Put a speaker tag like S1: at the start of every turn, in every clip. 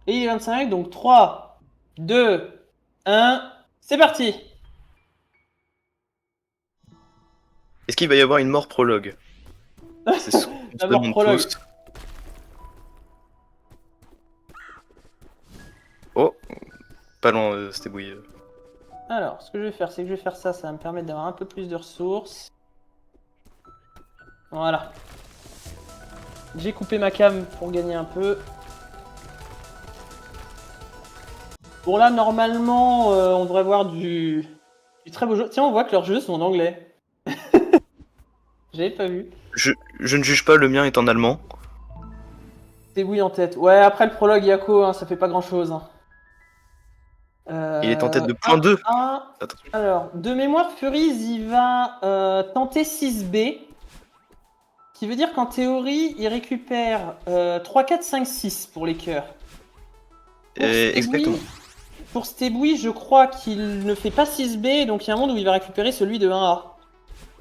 S1: Et il est 25, donc 3, 2, 1, c'est parti.
S2: Est-ce qu'il va y avoir une mort prologue? C'est ce qu'on se
S1: D'abord
S2: demande tous.
S1: prologue.
S2: Oh, pas loin, c'était bouillé.
S1: Alors, ce que je vais faire, c'est que je vais faire ça, ça va me permettre d'avoir un peu plus de ressources. Voilà. J'ai coupé ma cam pour gagner un peu. Bon là, normalement, on devrait voir du très beau jeu. Tiens, on voit que leurs jeux sont en anglais. J'avais pas vu.
S2: Je ne juge pas, le mien est en allemand.
S1: C'est oui en tête. Ouais, après le prologue Yako, hein, ça fait pas grand chose. Hein.
S2: Il est en tête de point 2.
S1: 1.
S2: Attention.
S1: Alors, de mémoire, Furies, il va tenter 6B. Ce qui veut dire qu'en théorie, il récupère 3, 4, 5, 6 pour les cœurs.
S2: Exactement.
S1: Pour Steboui, je crois qu'il ne fait pas 6B, donc il y a un monde où il va récupérer celui de 1A.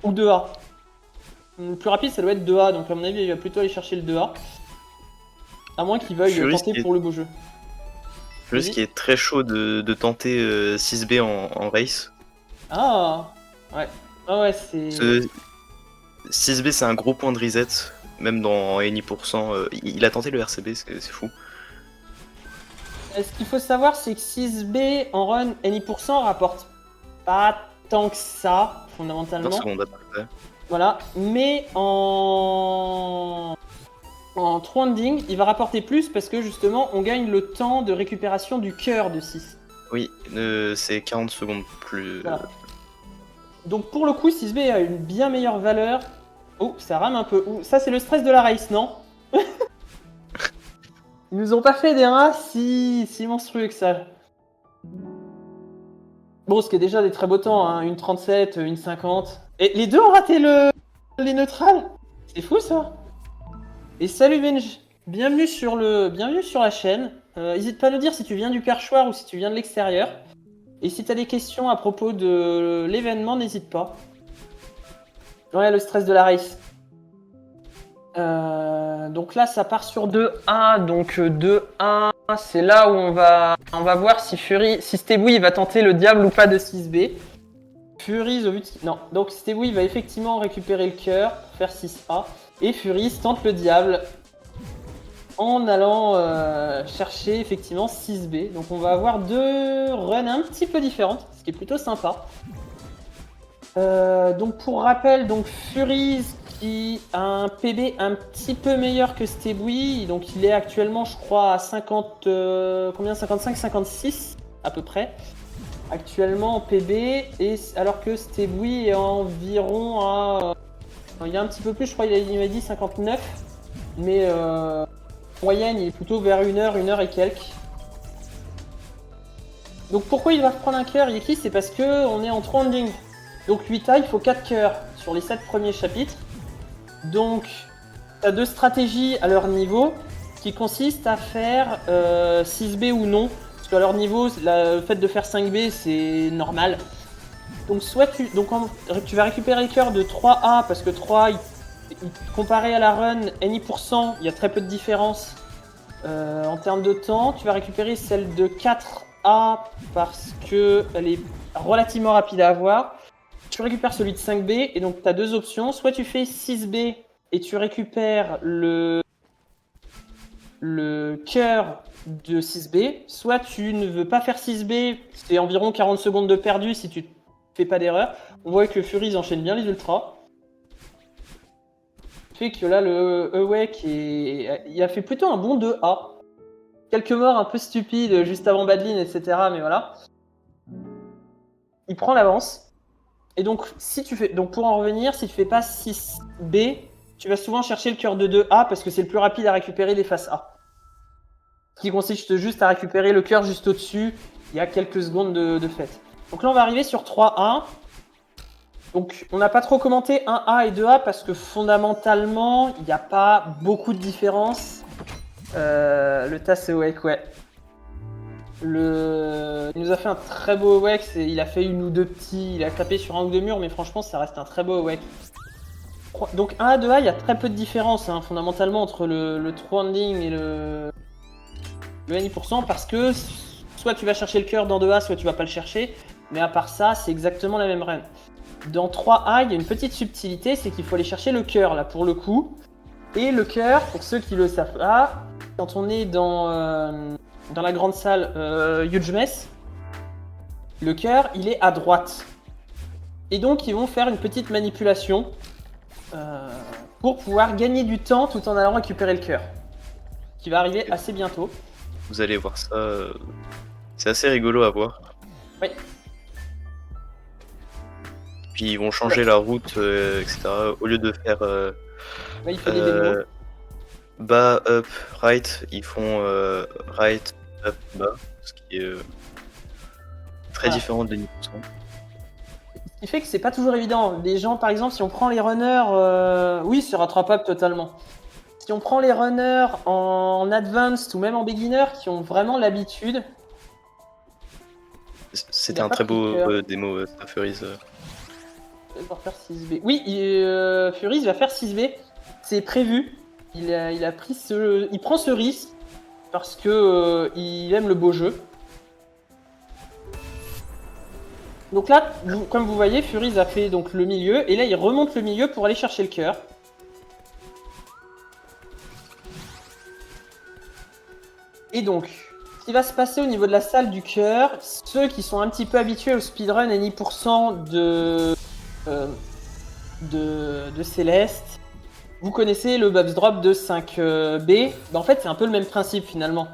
S1: Ou 2A. Le plus rapide, ça doit être 2A, donc à mon avis, il va plutôt aller chercher le 2A. À moins qu'il veuille
S2: Fury,
S1: tenter pour le beau jeu.
S2: ce qui est très chaud de tenter 6B en race.
S1: Ah ouais. Ah ouais, c'est...
S2: 6B, c'est un gros point de reset. Même dans Any%. Il a tenté le RCB, c'est fou.
S1: Ce qu'il faut savoir, c'est que 6B en run Any% rapporte pas tant que ça, fondamentalement.
S2: 20 secondes après.
S1: Voilà, mais en Tronding, il va rapporter plus parce que justement, on gagne le temps de récupération du cœur de 6.
S2: Oui, c'est 40 secondes plus.
S1: Voilà. Donc pour le coup, 6B a une bien meilleure valeur. Oh, ça rame un peu. Ça, c'est le stress de la race, non? Ils nous ont pas fait des rats si monstrueux que ça. Bon, ce qui est déjà des très beaux temps, hein. Une 37, une 50. Et les deux ont raté les neutrales. C'est fou ça. Et salut Benj, bienvenue sur la chaîne. N'hésite pas à nous dire si tu viens du perchoir ou si tu viens de l'extérieur. Et si tu as des questions à propos de l'événement, n'hésite pas. Ouais, le stress de la race. Donc là, ça part sur 2A. Donc 2A, c'est là où on va voir si Steboui va tenter le diable ou pas de 6B. Fury, au but de... Non, donc Steboui va effectivement récupérer le cœur pour faire 6A. Et Fury tente le diable en allant chercher effectivement 6B. Donc on va avoir deux runs un petit peu différentes, ce qui est plutôt sympa. Donc pour rappel, donc Furies qui a un PB un petit peu meilleur que Steboui, donc il est actuellement je crois à 50, combien 55, 56 à peu près. Actuellement en PB, et alors que Steboui est environ à... il y a un petit peu plus, je crois il m'a dit 59, mais moyenne il est plutôt vers 1 heure et quelques. Donc pourquoi il va prendre un cœur Yeki? C'est parce que on est en trending. Donc 8A, il faut 4 cœurs sur les 7 premiers chapitres. Donc, tu as deux stratégies à leur niveau qui consistent à faire 6B ou non. Parce qu'à leur niveau, le fait de faire 5B, c'est normal. Donc, soit tu vas récupérer le cœur de 3A parce que 3, comparé à la run Any%, il y a très peu de différence en termes de temps. Tu vas récupérer celle de 4A parce qu'elle est relativement rapide à avoir. Tu récupères celui de 5B et donc tu as deux options. Soit tu fais 6B et tu récupères le cœur de 6B, soit tu ne veux pas faire 6B, c'est environ 40 secondes de perdu si tu ne fais pas d'erreur. On voit que Fury enchaîne bien les ultras. Fait que là le Awake il a fait plutôt un bon 2A. Quelques morts un peu stupides juste avant Badline, etc. Mais voilà. Il prend l'avance. Et donc, pour en revenir, si tu fais pas 6B, tu vas souvent chercher le cœur de 2A parce que c'est le plus rapide à récupérer des faces A. Ce qui consiste juste à récupérer le cœur juste au-dessus, il y a quelques secondes de fait. Donc là, on va arriver sur 3A. Donc, on n'a pas trop commenté 1A et 2A parce que fondamentalement, il n'y a pas beaucoup de différence. Le TAS et Awake, ouais. Il nous a fait un très beau Awake, il a fait une ou deux petits, il a tapé sur un ou deux murs, mais franchement ça reste un très beau Awake. Donc 1A, 2A, il y a très peu de différence hein, fondamentalement entre le Tronding et le le NI% parce que soit tu vas chercher le cœur dans 2A, soit tu vas pas le chercher. Mais à part ça, c'est exactement la même run. Dans 3A, il y a une petite subtilité, c'est qu'il faut aller chercher le cœur là pour le coup. Et le cœur, pour ceux qui le savent pas, quand on est dans la grande salle Huge Mess, le cœur il est à droite. Et donc ils vont faire une petite manipulation pour pouvoir gagner du temps tout en allant récupérer le cœur. Qui va arriver assez bientôt.
S2: Vous allez voir ça. C'est assez rigolo à voir.
S1: Oui.
S2: Puis ils vont changer la route, etc. Au lieu de faire
S1: Là, il fait des démos.
S2: bas, up, right, ils font right, up, bas. Ce qui est très différent de l'Uni%.
S1: Ce qui fait que c'est pas toujours évident. Les gens, par exemple, si on prend les runners, oui, c'est rattrapable totalement. Si on prend les runners en advanced ou même en beginner qui ont vraiment l'habitude.
S2: C'était un très beau démo, Furies.
S1: Il va faire 6B. Oui, Furies va faire 6B. C'est prévu. Il prend ce risque parce que il aime le beau jeu. Donc là, comme vous voyez, Furies a fait donc le milieu et là il remonte le milieu pour aller chercher le cœur. Et donc, ce qui va se passer au niveau de la salle du cœur, ceux qui sont un petit peu habitués au speedrun et 10% de Céleste, vous connaissez le Bubs Drop de 5B. En fait, c'est un peu le même principe finalement.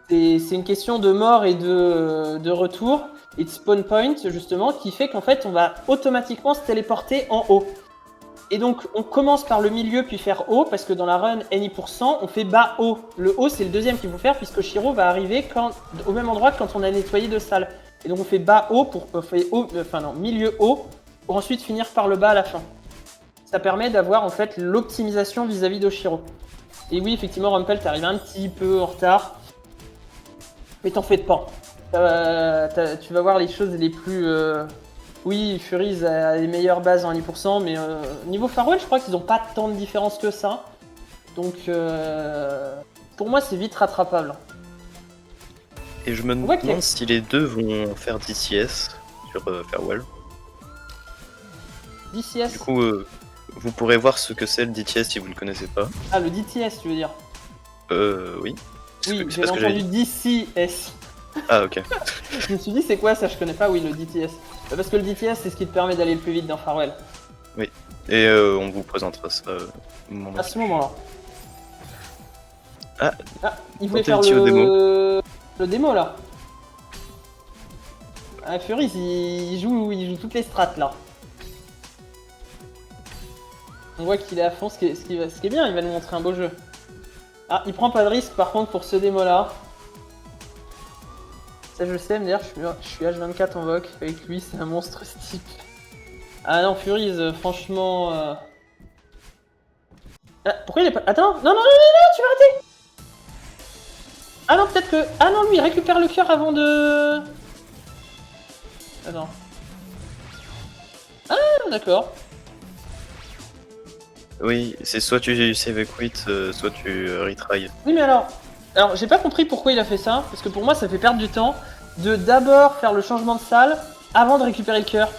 S1: C'est une question de mort et de retour et de spawn point justement qui fait qu'en fait on va automatiquement se téléporter en haut. Et donc on commence par le milieu puis faire haut parce que dans la run NI% on fait bas haut. Le haut c'est le deuxième qu'il faut faire puisque Shiro va arriver au même endroit que quand on a nettoyé deux salles. Et donc on fait bas haut milieu haut pour ensuite finir par le bas à la fin. Ça permet d'avoir en fait l'optimisation vis-à-vis d'Oshiro. Et oui effectivement Rumpel t'es arrivé un petit peu en retard. Mais t'en fais pas. Tu vas voir les choses les plus... Oui, Furies a les meilleures bases en 10%, mais niveau Farewell, je crois qu'ils n'ont pas tant de différence que ça. Donc, pour moi, c'est vite rattrapable.
S2: Et je me demande si les deux vont faire DCS sur Farewell.
S1: DCS.
S2: Du coup, vous pourrez voir ce que c'est le DTS si vous ne connaissez pas.
S1: Ah, le DTS, tu veux dire?
S2: Oui.
S1: Oui, j'ai entendu DCS.
S2: Ah, ok.
S1: Je me suis dit, c'est quoi ça? Je connais pas, oui, le DTS. Parce que le DTS, c'est ce qui te permet d'aller le plus vite dans Farewell.
S2: Oui, et on vous présentera ça
S1: à ce moment-là.
S2: Ah,
S1: il voulait faire le démo là. Ah, Furies, il joue toutes les strats là. On voit qu'il est à fond, ce qui est bien, il va nous montrer un beau jeu. Ah, il prend pas de risque par contre pour ce démo là. Ça je sais, d'ailleurs je suis H24 en voc, avec lui c'est un monstre ce type. Ah non, Furies, franchement... Ah, pourquoi il est pas... Attends, non, tu vas arrêter. Ah non, peut-être que... Ah non, lui il récupère le cœur avant de... Attends. Ah, d'accord.
S2: Oui, c'est soit tu save quit, soit tu retry.
S1: Oui, mais alors j'ai pas compris pourquoi il a fait ça, parce que pour moi ça fait perdre du temps de d'abord faire le changement de salle avant de récupérer le cœur.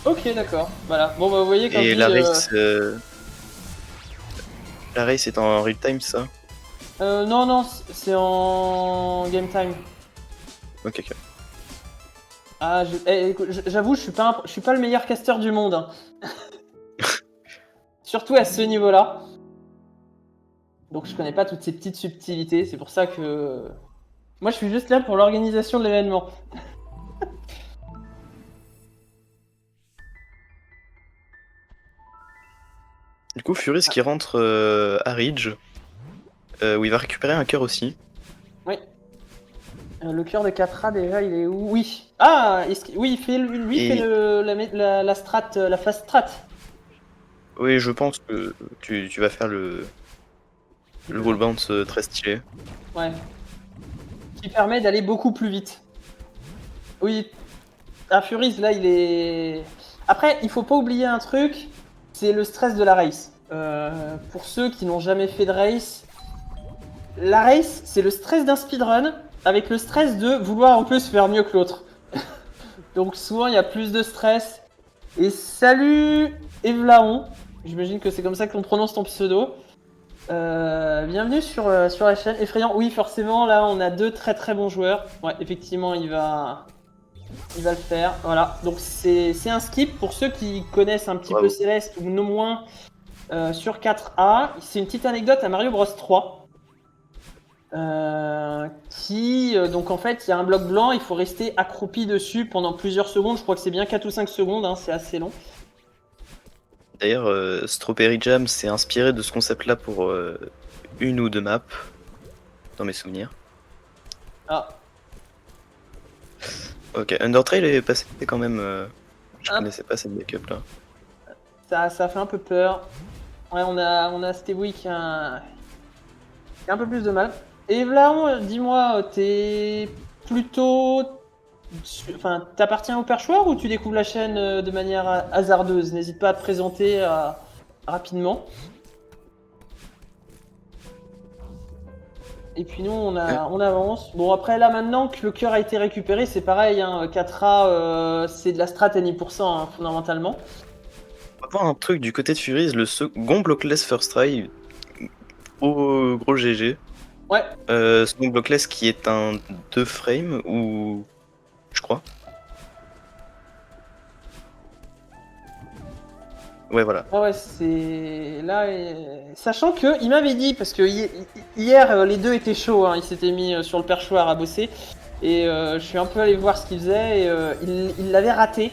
S1: Ok, d'accord. Voilà. Bon, bah, vous voyez quand
S2: et la race est en real time, ça?
S1: Non, c'est en game time.
S2: Ok.
S1: Ah, j'avoue, je suis pas le meilleur caster du monde. Hein. Surtout à ce niveau-là. Donc je connais pas toutes ces petites subtilités. C'est pour ça que moi, je suis juste là pour l'organisation de l'événement.
S2: Du coup, Furies qui rentre à Ridge, où il va récupérer un cœur aussi.
S1: Oui. Le cœur de 4A déjà, il est où? Oui. Ah, oui, il fait la strat, la fast strat.
S2: Oui, je pense que tu vas faire le wall bounce très stylé.
S1: Ouais. Qui permet d'aller beaucoup plus vite. Oui, Furies, là, il est... Après, il faut pas oublier un truc, c'est le stress de la race. Pour ceux qui n'ont jamais fait de race, la race, c'est le stress d'un speedrun avec le stress de vouloir en plus faire mieux que l'autre. Donc souvent, il y a plus de stress. Et salut Evlaon, j'imagine que c'est comme ça que l'on prononce ton pseudo. Bienvenue sur la chaîne. Effrayant, oui, forcément, là, on a deux très très bons joueurs. Ouais, effectivement, il va le faire. Voilà, donc c'est un skip pour ceux qui connaissent un petit peu
S2: Bravo.
S1: Céleste ou non moins sur 4A. C'est une petite anecdote à Mario Bros 3. Donc en fait, il y a un bloc blanc, il faut rester accroupi dessus pendant plusieurs secondes. Je crois que c'est bien 4 ou 5 secondes, hein, c'est assez long.
S2: D'ailleurs, Strawberry Jam s'est inspiré de ce concept-là pour une ou deux maps, dans mes souvenirs.
S1: Ah,
S2: Ok, Undertrail est passé quand même. Je
S1: Hop.
S2: connaissais pas cette backup là.
S1: ça fait un peu peur. Ouais, on a Stevie qui a un peu plus de mal. Et Vlaon, dis-moi, t'es plutôt... Enfin, t'appartiens au perchoir ou tu découvres la chaîne de manière hasardeuse? N'hésite pas à te présenter rapidement. Et puis nous, on avance. Bon, après, là, maintenant que le cœur a été récupéré, c'est pareil, hein, 4A, c'est de la strat à 10%, hein, fondamentalement.
S2: On va voir un truc du côté de Furies, le second blockless first try. Gros GG.
S1: Ouais,
S2: Second blockless qui est un 2 frames ou. Je crois. Ouais, voilà.
S1: ouais, c'est là, sachant que il m'avait dit parce que hier les deux étaient chauds, hein, ils s'étaient mis sur le perchoir à bosser et je suis un peu allé voir ce qu'il faisait et il l'avait raté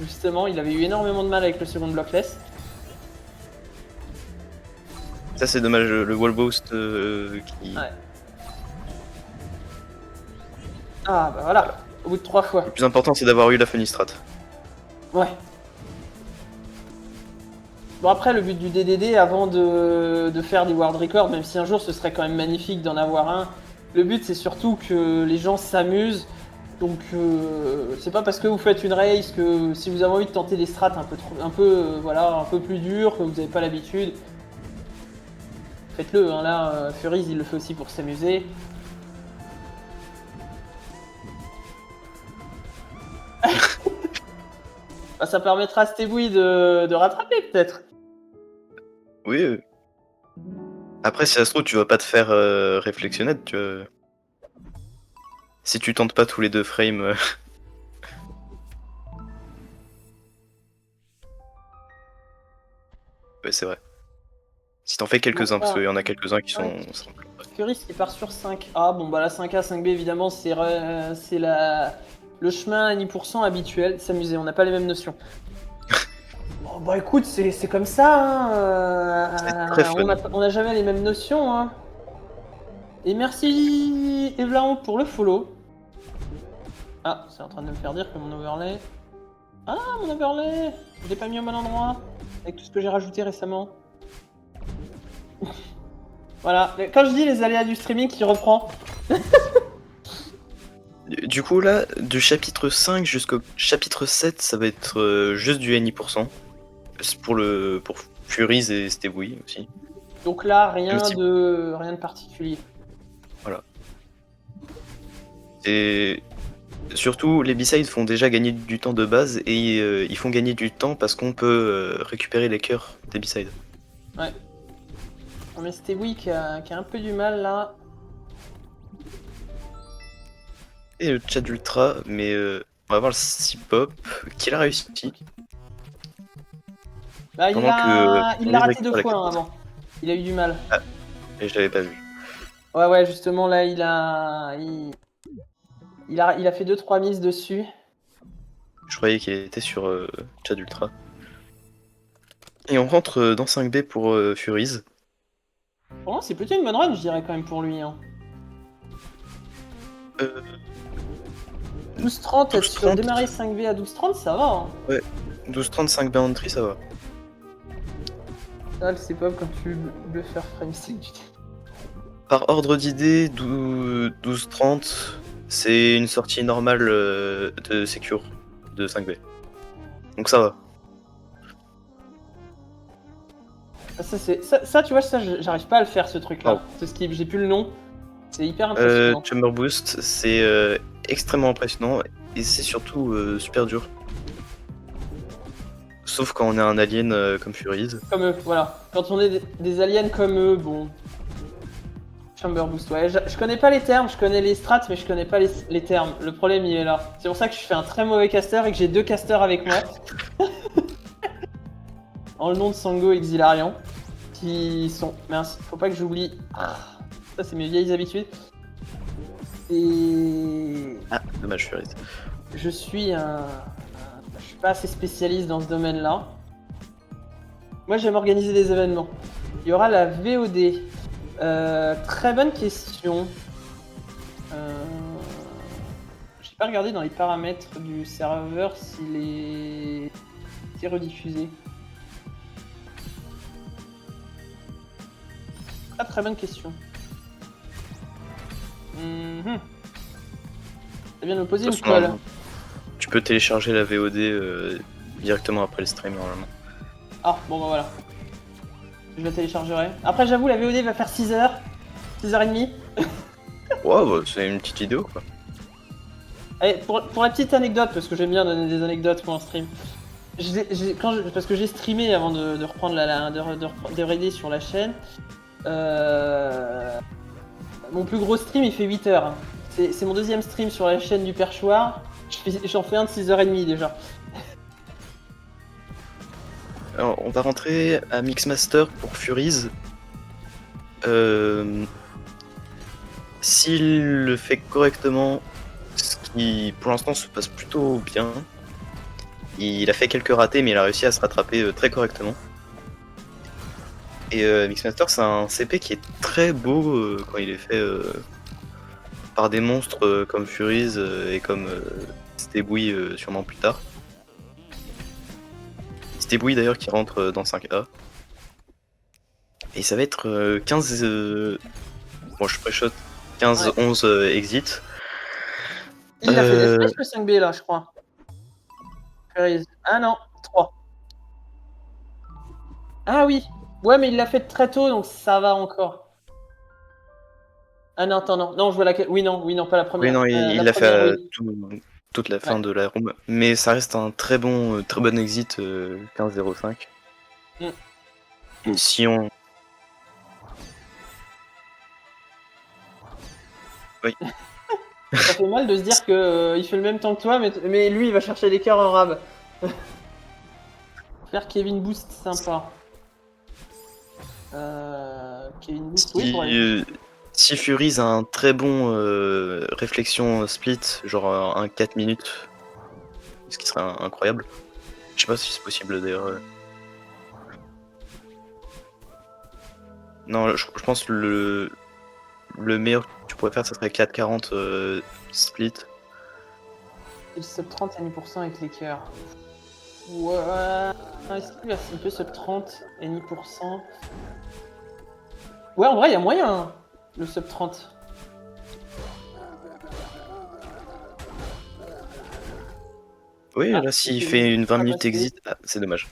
S1: justement, il avait eu énormément de mal avec le second blockless.
S2: Ça, c'est dommage, le wall boost qui.
S1: Ouais. Ah bah voilà, au bout de 3 fois.
S2: Le plus important, c'est d'avoir eu la funny strat.
S1: Ouais. Bon après le but du DDD avant de faire des world records, même si un jour ce serait quand même magnifique d'en avoir un, le but c'est surtout que les gens s'amusent. Donc c'est pas parce que vous faites une race que si vous avez envie de tenter des strats un peu plus durs, que vous n'avez pas l'habitude, faites-le. Hein. Là, Furies il le fait aussi pour s'amuser. Bah, ça permettra à Stebouille de rattraper peut-être.
S2: Oui. Après, si ça se trouve, tu vas pas te faire réflexionner, tu vois. Si tu tentes pas tous les 2 frames. Ouais, c'est vrai. Si t'en fais quelques-uns, parce qu'il y en a quelques-uns qui sont simples.
S1: Furies qui part sur 5A. Bon bah la 5A, 5B évidemment c'est le chemin à 10% habituel. S'amuser, on n'a pas les mêmes notions. Bon bah écoute, c'est comme ça. Hein.
S2: C'est très fun.
S1: On n'a jamais les mêmes notions. Hein. Et merci Evlaon pour le follow. Ah, c'est en train de me faire dire que mon overlay... Ah, mon overlay, je l'ai pas mis au bon endroit. Avec tout ce que j'ai rajouté récemment. Voilà, quand je dis les aléas du streaming qui reprend.
S2: Du coup, là, du chapitre 5 jusqu'au chapitre 7, ça va être juste du NI%. C'est pour Furies et Stevouille aussi.
S1: Donc là, rien
S2: Aussi.
S1: de particulier.
S2: Voilà. Et surtout, les B-sides font déjà gagner du temps de base et ils font gagner du temps parce qu'on peut récupérer les cœurs des B-sides.
S1: Ouais. Non, mais c'était oui qui a un peu du mal là.
S2: Et le chat d'Ultra, mais on va voir le C-Pop qui l'a réussi.
S1: Bah, il
S2: Pendant
S1: l'a
S2: on
S1: raté
S2: récupère
S1: 2
S2: la
S1: fois hein,
S2: carte.
S1: avant. Il a eu du mal.
S2: Et je l'avais pas vu.
S1: Ouais, justement là, il a fait 2-3 mises dessus.
S2: Je croyais qu'il était sur chat d'Ultra. Et on rentre dans 5B pour Furies.
S1: Pour moi, c'est plutôt une bonne run, je dirais quand même pour lui. Hein. 12-30, être sur
S2: 12-30.
S1: démarrer 5V à 12-30, ça va. Hein.
S2: Ouais, 12-35 boundary, ça va.
S1: Ça, c'est pas quand tu veux faire frame stick.
S2: Par ordre d'idée, 12-30, C'est une sortie normale de Secure de 5B. Donc ça va.
S1: Ça, tu vois, ça, j'arrive pas à le faire, ce truc-là.
S2: Oh.
S1: Ce skip, j'ai plus le nom. C'est hyper impressionnant.
S2: Chamber Boost, c'est extrêmement impressionnant et c'est surtout super dur. Sauf quand on est un alien comme Furies.
S1: Comme eux, voilà. Quand on est des aliens comme eux, bon. Chamber Boost, ouais. Je connais pas les termes, je connais les strats, mais je connais pas les termes. Le problème, il est là. C'est pour ça que je fais un très mauvais caster et que j'ai 2 casters avec moi. En le nom de Sango et Xilarian. Qui sont. Mince, faut pas que j'oublie. Ça, c'est mes vieilles habitudes. Et.
S2: Ah, dommage Furies.
S1: Je suis pas assez spécialiste dans ce domaine-là. Moi, j'aime organiser des événements. Il y aura la VOD. Très bonne question. J'ai pas regardé dans les paramètres du serveur s'il est rediffusé. Très bonne question. Ça vient de me poser une colle.
S2: Tu peux télécharger la VOD directement après le stream normalement.
S1: Ah, bon bah voilà. Je la téléchargerai. Après, j'avoue, la VOD va faire 6h. 6h30.
S2: Ouais, bah, c'est une petite vidéo quoi.
S1: Allez, pour la petite anecdote, parce que j'aime bien donner des anecdotes quand on stream. Parce que j'ai streamé avant de reprendre de raider sur la chaîne. Mon plus gros stream, il fait 8h. C'est mon deuxième stream sur la chaîne du Perchoir. J'en fais un de 6h30 déjà.
S2: Alors, on va rentrer à Mixmaster pour Furies. S'il le fait correctement, ce qui pour l'instant se passe plutôt bien, il a fait quelques ratés mais il a réussi à se rattraper très correctement. Et Mixmaster c'est un CP qui est très beau quand il est fait par des monstres comme Furies et comme Stebouille sûrement plus tard. Stebouille d'ailleurs qui rentre dans 5A. Et ça va être 15... Bon je pré-shot 15-11 exit.
S1: Il a fait des spaces le 5B là, je crois. Ah non, 3. Ah oui. Ouais, mais il l'a fait très tôt, donc ça va encore. Ah non, attends, non. Non, je vois laquelle. Oui, non, pas la première.
S2: Oui, non, il
S1: la
S2: l'a fait à
S1: oui.
S2: toute la fin de la room. Mais ça reste un très bon exit 15-05. Si on... Oui.
S1: Ça fait mal de se dire que il fait le même temps que toi, mais lui, il va chercher les cœurs en rab. Faire Kevin Boost, sympa. Kevin Boost, oui, pour aller.
S2: Si Furies a un très bon réflexion split, genre un 4 minutes, ce qui serait incroyable. Je sais pas si c'est possible d'ailleurs. Non, je pense que le meilleur que tu pourrais faire, ça serait 4-40 split.
S1: Et le sub 30 à 10% avec les cœurs. Ouais. Est-ce qu'il peut sub 30 et 10%? Ouais, en vrai, il y a moyen, hein, le sub 30.
S2: Oui, là, s'il fait une 20 minutes exit, c'est dommage.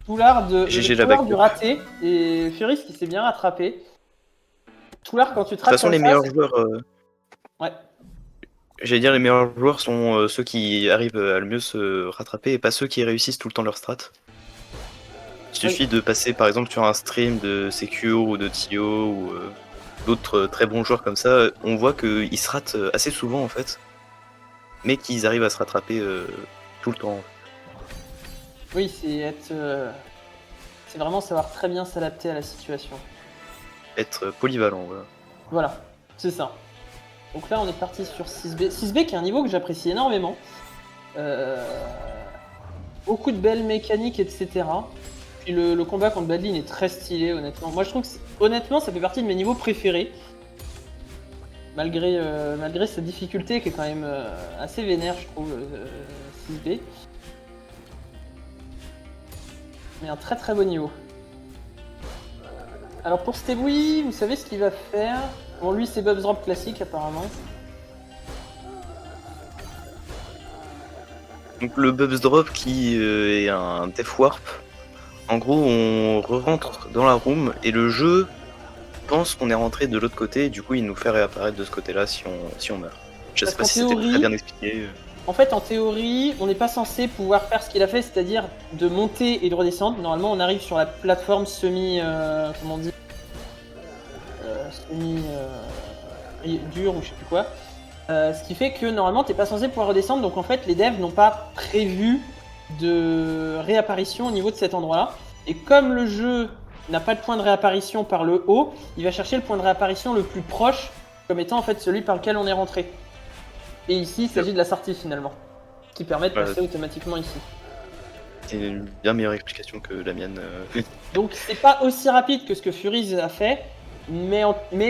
S1: Toulard
S2: GG
S1: du raté et Furies qui s'est bien rattrapé. Toulard, quand tu te rates.
S2: De toute façon, les meilleurs joueurs.
S1: Ouais.
S2: J'allais dire, les meilleurs joueurs sont ceux qui arrivent à le mieux se rattraper et pas ceux qui réussissent tout le temps leur strat. Il suffit de passer par exemple sur un stream de Secure ou de Tio ou d'autres très bons joueurs comme ça. On voit qu'ils se ratent assez souvent en fait, mais qu'ils arrivent à se rattraper tout le temps.
S1: Oui, c'est vraiment savoir très bien s'adapter à la situation.
S2: Être polyvalent, voilà.
S1: Voilà, c'est ça. Donc là, on est parti sur 6B. 6B qui est un niveau que j'apprécie énormément. Beaucoup de belles mécaniques, etc. Puis le combat contre Badlin est très stylé, honnêtement. Moi, je trouve que, honnêtement, ça fait partie de mes niveaux préférés. Malgré sa difficulté qui est quand même assez vénère, je trouve, 6B. Mais un très beau niveau. Alors pour Stebouille, vous savez ce qu'il va faire? Bon, lui, c'est Bubs Drop classique, apparemment.
S2: Donc le Bubs Drop qui est un Death Warp. En gros, on re-rentre dans la room et le jeu pense qu'on est rentré de l'autre côté, et du coup il nous fait réapparaître de ce côté-là si on meurt. Je sais
S1: Parce
S2: pas
S1: qu'en
S2: si c'était
S1: théorie-
S2: très bien expliqué.
S1: En fait, en théorie, on n'est pas censé pouvoir faire ce qu'il a fait, c'est-à-dire de monter et de redescendre. Normalement, on arrive sur la plateforme semi... comment on dit semi... dure ou je sais plus quoi. Ce qui fait que normalement, t'es pas censé pouvoir redescendre. Donc en fait, les devs n'ont pas prévu de réapparition au niveau de cet endroit-là. Et comme le jeu n'a pas de point de réapparition par le haut, il va chercher le point de réapparition le plus proche comme étant en fait celui par lequel on est rentré. Et ici, il s'agit de la sortie finalement, qui permet de passer automatiquement ici.
S2: C'est une bien meilleure explication que la mienne.
S1: Donc c'est pas aussi rapide que ce que Furies a fait, mais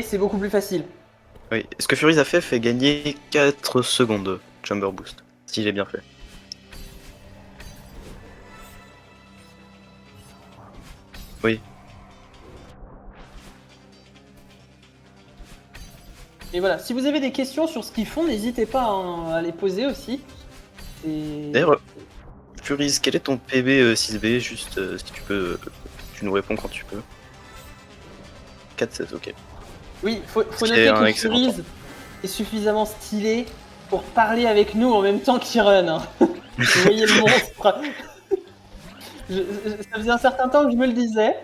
S1: c'est beaucoup plus facile.
S2: Oui, ce que Furies a fait gagner 4 secondes Chamber Boost, s'il est bien fait. Oui.
S1: Et voilà, si vous avez des questions sur ce qu'ils font, n'hésitez pas à les poser aussi.
S2: D'ailleurs, Furies, quel est ton PB 6B? Juste si tu peux, tu nous réponds quand tu peux. 4-7, ok.
S1: Oui, faut noter que Furies est suffisamment stylé pour parler avec nous en même temps qu'il run. Hein. Vous voyez le monstre. Ça faisait un certain temps que je me le disais.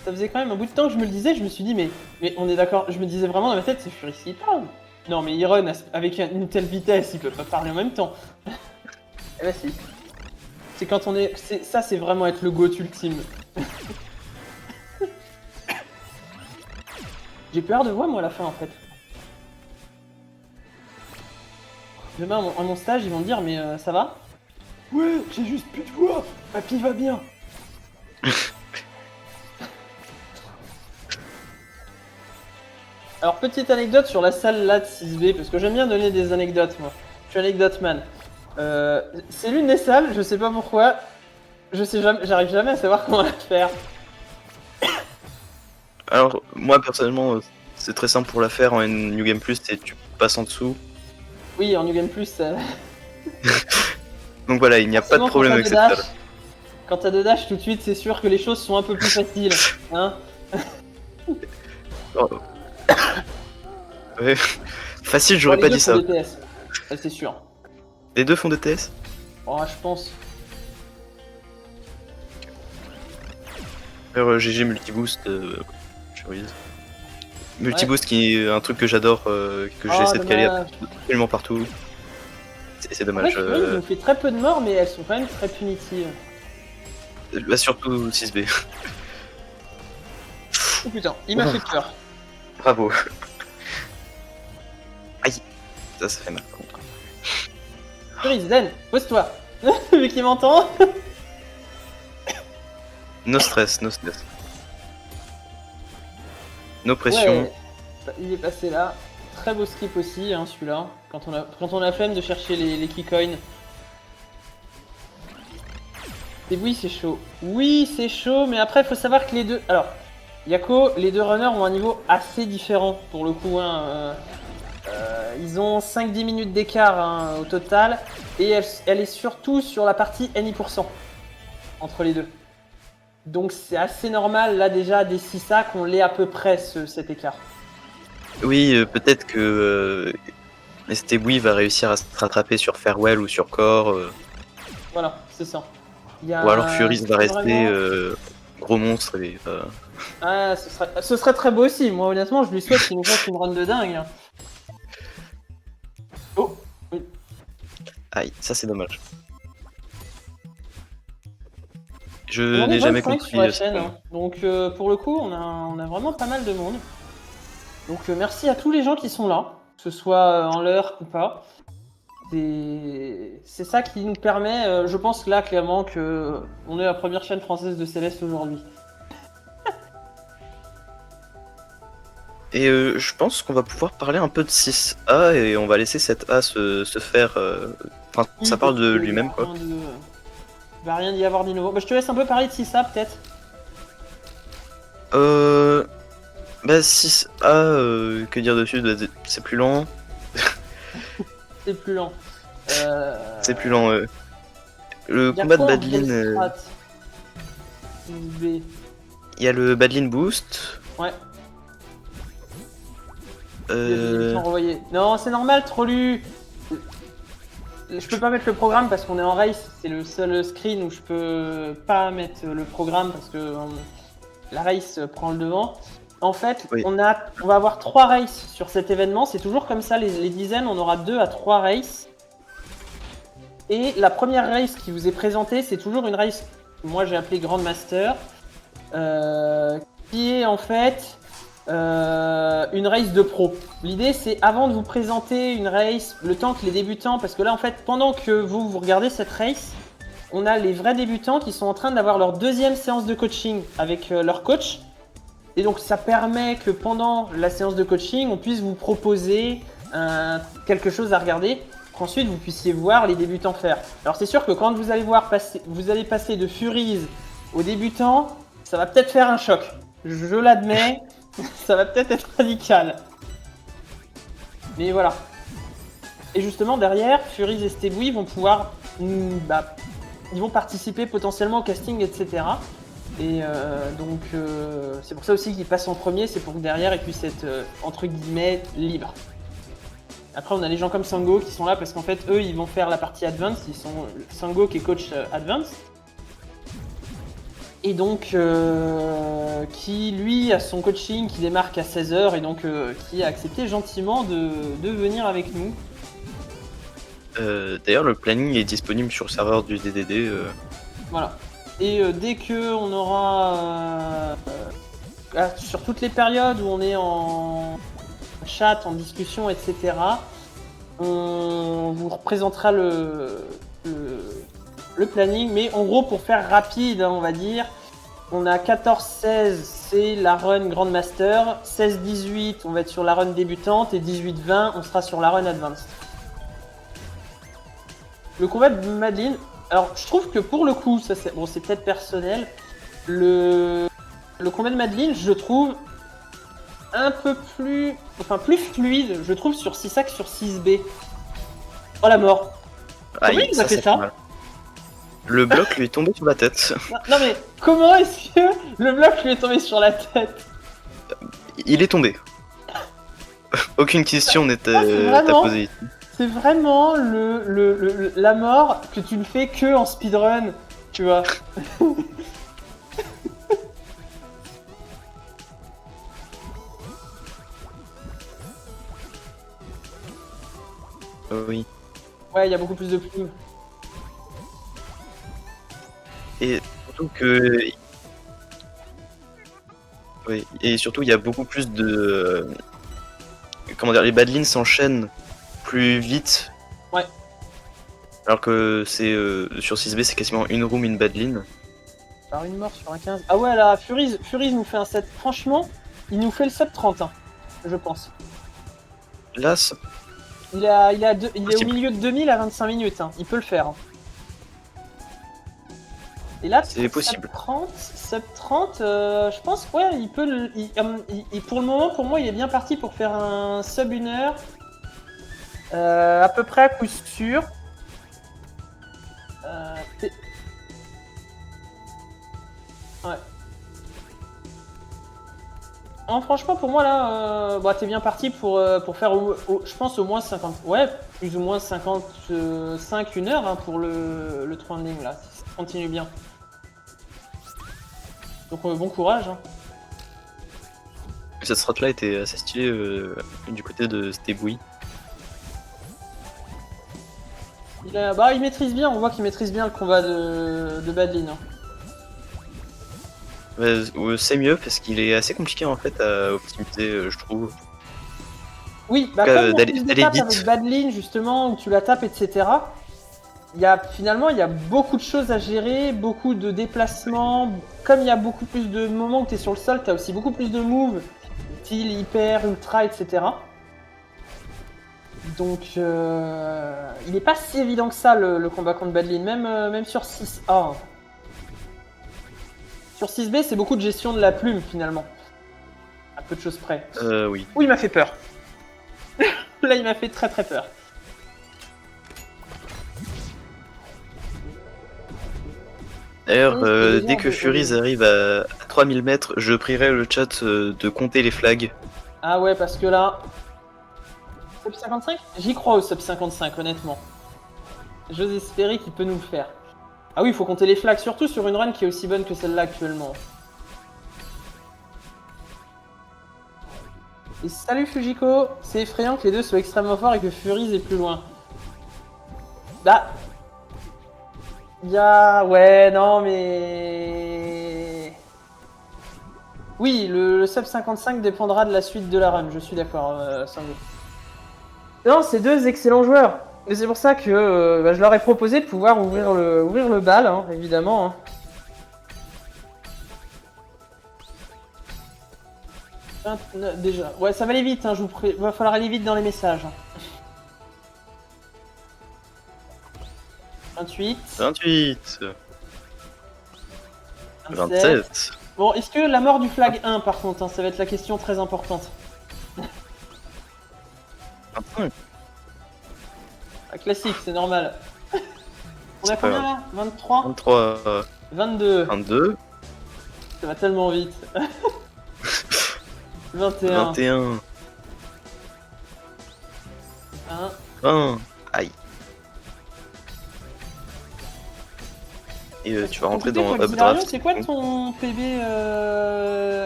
S1: Ça faisait quand même un bout de temps que je me le disais. Je me suis dit, mais on est d'accord. Je me disais vraiment dans ma tête, c'est Furies qui parle. Non, mais il run avec une telle vitesse, il peut pas parler en même temps. Eh bah si. C'est quand on est. Ça, c'est vraiment être le GOAT ultime. J'ai peur de voix, moi, à la fin, en fait. Demain, à mon stage, ils vont me dire, mais ça va? Ouais, j'ai juste plus de voix. Papy va bien. Alors, petite anecdote sur la salle là de 6B, parce que j'aime bien donner des anecdotes, moi. Je suis anecdote man. C'est l'une des salles, je sais pas pourquoi. J'arrive jamais à savoir comment la faire.
S2: Alors, moi personnellement, c'est très simple pour la faire en New Game Plus, et tu passes en dessous.
S1: Oui, en New Game Plus, ça...
S2: Donc voilà, il n'y a pas de problème avec cette salle.
S1: Quand t'as de dash tout de suite, c'est sûr que les choses sont un peu plus faciles. Hein.
S2: Oh. Ouais. Facile, j'aurais pas dit ça.
S1: Ça, c'est sûr.
S2: Les deux font DTS?
S1: Oh, je pense.
S2: GG Multiboost, Multiboost qui est un truc que j'adore, que j'essaie de caler absolument partout. C'est dommage.
S1: En fait, il nous fait très peu de morts, mais elles sont quand même très punitives.
S2: Bah, surtout 6B.
S1: Oh putain, il m'a fait peur.
S2: Bravo. Aïe, ça fait mal.
S1: Furies, Zen, pose-toi. Vu qu'il m'entend.
S2: No stress, no stress. No pression.
S1: Ouais, il est passé là. Très beau skip aussi, hein, celui-là. Quand on a flemme de chercher les keycoins. Et oui, c'est chaud. Oui, c'est chaud, mais après, il faut savoir que les deux... Alors, Yako, les deux runners ont un niveau assez différent, pour le coup. Hein. Ils ont 5-10 minutes d'écart hein, au total. Et elle est surtout sur la partie NI% entre les deux. Donc c'est assez normal, là déjà, des 6A qu'on l'ait à peu près cet écart.
S2: Oui, peut-être que STBui va réussir à se rattraper sur Farewell ou sur Core.
S1: Voilà, c'est ça.
S2: Ou alors Furies va rester
S1: vraiment...
S2: gros monstre et...
S1: Ah, ce serait très beau aussi. Moi, honnêtement, je lui souhaite qu'il nous fasse une run de dingue. Hein. Oh oui.
S2: Aïe, ça c'est dommage. Je n'ai jamais compris
S1: sur la chaîne, hein. Donc pour le coup, on a vraiment pas mal de monde. Donc merci à tous les gens qui sont là, que ce soit en l'heure ou pas. C'est ça qui nous permet, je pense là clairement que on est la première chaîne française de Céleste aujourd'hui.
S2: Et je pense qu'on va pouvoir parler un peu de 6A et on va laisser cette A se faire... Enfin,
S1: Oui,
S2: ça parle de lui-même quoi.
S1: Il va rien y avoir de nouveau. Bah, je te laisse un peu parler de 6A peut-être.
S2: Bah 6A, que dire dessus, c'est plus lent.
S1: C'est plus lent.
S2: C'est plus lent. Le
S1: Y a
S2: combat de
S1: quoi en
S2: Badlin,
S1: vieille strat B.
S2: il y a le Badlin Boost.
S1: Ouais. Il y a des débutants renvoyés. Non, c'est normal, Trollu. Je peux pas mettre le programme parce qu'on est en race. C'est le seul screen où je peux pas mettre le programme parce que la race prend le devant. En fait,
S2: Oui.
S1: on va avoir 3 races sur cet événement. C'est toujours comme ça, les dizaines. On aura 2 à 3 races. Et la première race qui vous est présentée, c'est toujours une race que moi j'ai appelée Grandmaster. Qui est en fait une race de pro. L'idée c'est avant de vous présenter une race, le temps que les débutants, parce que là en fait pendant que vous regardez cette race, on a les vrais débutants qui sont en train d'avoir leur deuxième séance de coaching avec leur coach. Et donc ça permet que pendant la séance de coaching, on puisse vous proposer quelque chose à regarder, qu'ensuite vous puissiez voir les débutants faire. Alors c'est sûr que quand vous allez passer de Furies aux débutants, ça va peut-être faire un choc. Je l'admets, ça va peut-être être radical. Mais voilà. Et justement derrière, Furies et Stebouy vont pouvoir, ils vont participer potentiellement au casting, etc. Et donc c'est pour ça aussi qu'ils passent en premier, c'est pour que derrière ils puissent être entre guillemets libres. Après on a les gens comme Sango qui sont là parce qu'en fait eux ils vont faire la partie Advance, ils sont Sango qui est coach Advance. Et donc qui lui a son coaching qui démarque à 16h et donc qui a accepté gentiment de venir avec nous.
S2: D'ailleurs le planning est disponible sur le serveur du DDD.
S1: Voilà. Et dès que on aura sur toutes les périodes où on est en chat, en discussion, etc., on vous représentera le planning. Mais en gros, pour faire rapide, hein, on va dire, on a 14-16, c'est la run Grandmaster, 16-18, on va être sur la run débutante, et 18-20, on sera sur la run Advanced. Le combat de Madeline, alors je trouve que pour le coup, ça c'est peut-être personnel, le combat de Madeline, je trouve un peu plus fluide, je trouve, sur 6A que sur 6B. Oh la mort. Comment il a fait ça
S2: mal. Le bloc lui est tombé sur la tête.
S1: Non mais comment est-ce que le bloc lui est tombé sur la tête?
S2: Il est tombé. Aucune question n'était à poser ici.
S1: C'est vraiment la mort que tu ne fais que en speedrun, tu vois.
S2: Oui.
S1: Ouais, il y a beaucoup plus de plumes.
S2: Et surtout que... Oui, et surtout il y a beaucoup plus de... Comment dire, les badlines s'enchaînent plus vite.
S1: Ouais.
S2: Alors que c'est sur 6B c'est quasiment une room, une badline.
S1: Alors une mort sur un 15. Ah ouais là, Furies nous fait un set. Franchement, il nous fait le set 30, hein, je pense.
S2: Là,
S1: il est au milieu de 2000 à 25 minutes, hein. Il peut le faire. Hein. Et là,
S2: c'est possible.
S1: Sub 30, je pense, ouais, il peut. Pour le moment, pour moi, il est bien parti pour faire un sub 1 heure. À peu près à coup sûr. Ouais. Non, franchement, pour moi, là, t'es bien parti pour faire, je pense, au moins 50. Ouais, plus ou moins 55 1 heure hein, pour le trending, là. Si ça continue bien. Donc, bon courage. Hein.
S2: Cette strat là était assez stylée du côté de Stebouy.
S1: Il maîtrise bien, on voit qu'il maîtrise bien le combat de Badlin.
S2: Hein. C'est mieux parce qu'il est assez compliqué en fait à optimiser, je trouve.
S1: Oui, comme avec Badlin justement, où tu la tapes, etc. Finalement, il y a beaucoup de choses à gérer, beaucoup de déplacements. Comme il y a beaucoup plus de moments où tu es sur le sol, tu as aussi beaucoup plus de moves, style hyper, ultra, etc. Donc, il n'est pas si évident que ça le combat contre Badlin, même sur 6A. Sur 6B, c'est beaucoup de gestion de la plume finalement. peu de choses près.
S2: Oui.
S1: Ouh, il m'a fait peur. Là, il m'a fait très très peur.
S2: D'ailleurs,
S1: Oui, c'est
S2: dès
S1: léger,
S2: que Furies arrive à 3000 mètres, je prierai le chat de compter les flags.
S1: Ah ouais, parce que là... Sub 55 ? J'y crois au sub 55, honnêtement. J'ose espérer qu'il peut nous le faire. Ah oui, il faut compter les flags, surtout sur une run qui est aussi bonne que celle-là actuellement. Et salut Fujiko, c'est effrayant que les deux soient extrêmement forts et que Furies est plus loin. Bah... Ouais, non, mais... Oui, le sub 55 dépendra de la suite de la run, je suis d'accord, Sango. Non, c'est deux excellents joueurs. Mais c'est pour ça que je leur ai proposé de pouvoir ouvrir le bal, hein, évidemment. Hein. 29, déjà. Ouais, ça va aller vite, hein, va falloir aller vite dans les messages. 28.
S2: 28.
S1: 27.
S2: 27.
S1: Bon, est-ce que la mort du flag 1, par contre, hein, ça va être la question très importante.
S2: 25.
S1: Ah, classique, c'est normal. On a combien là 23
S2: 23.
S1: 22.
S2: 22.
S1: Ça va tellement vite. 21.
S2: 21.
S1: 1.
S2: 20. Aïe. Et tu vas rentrer dans Updraft.
S1: C'est quoi ton PB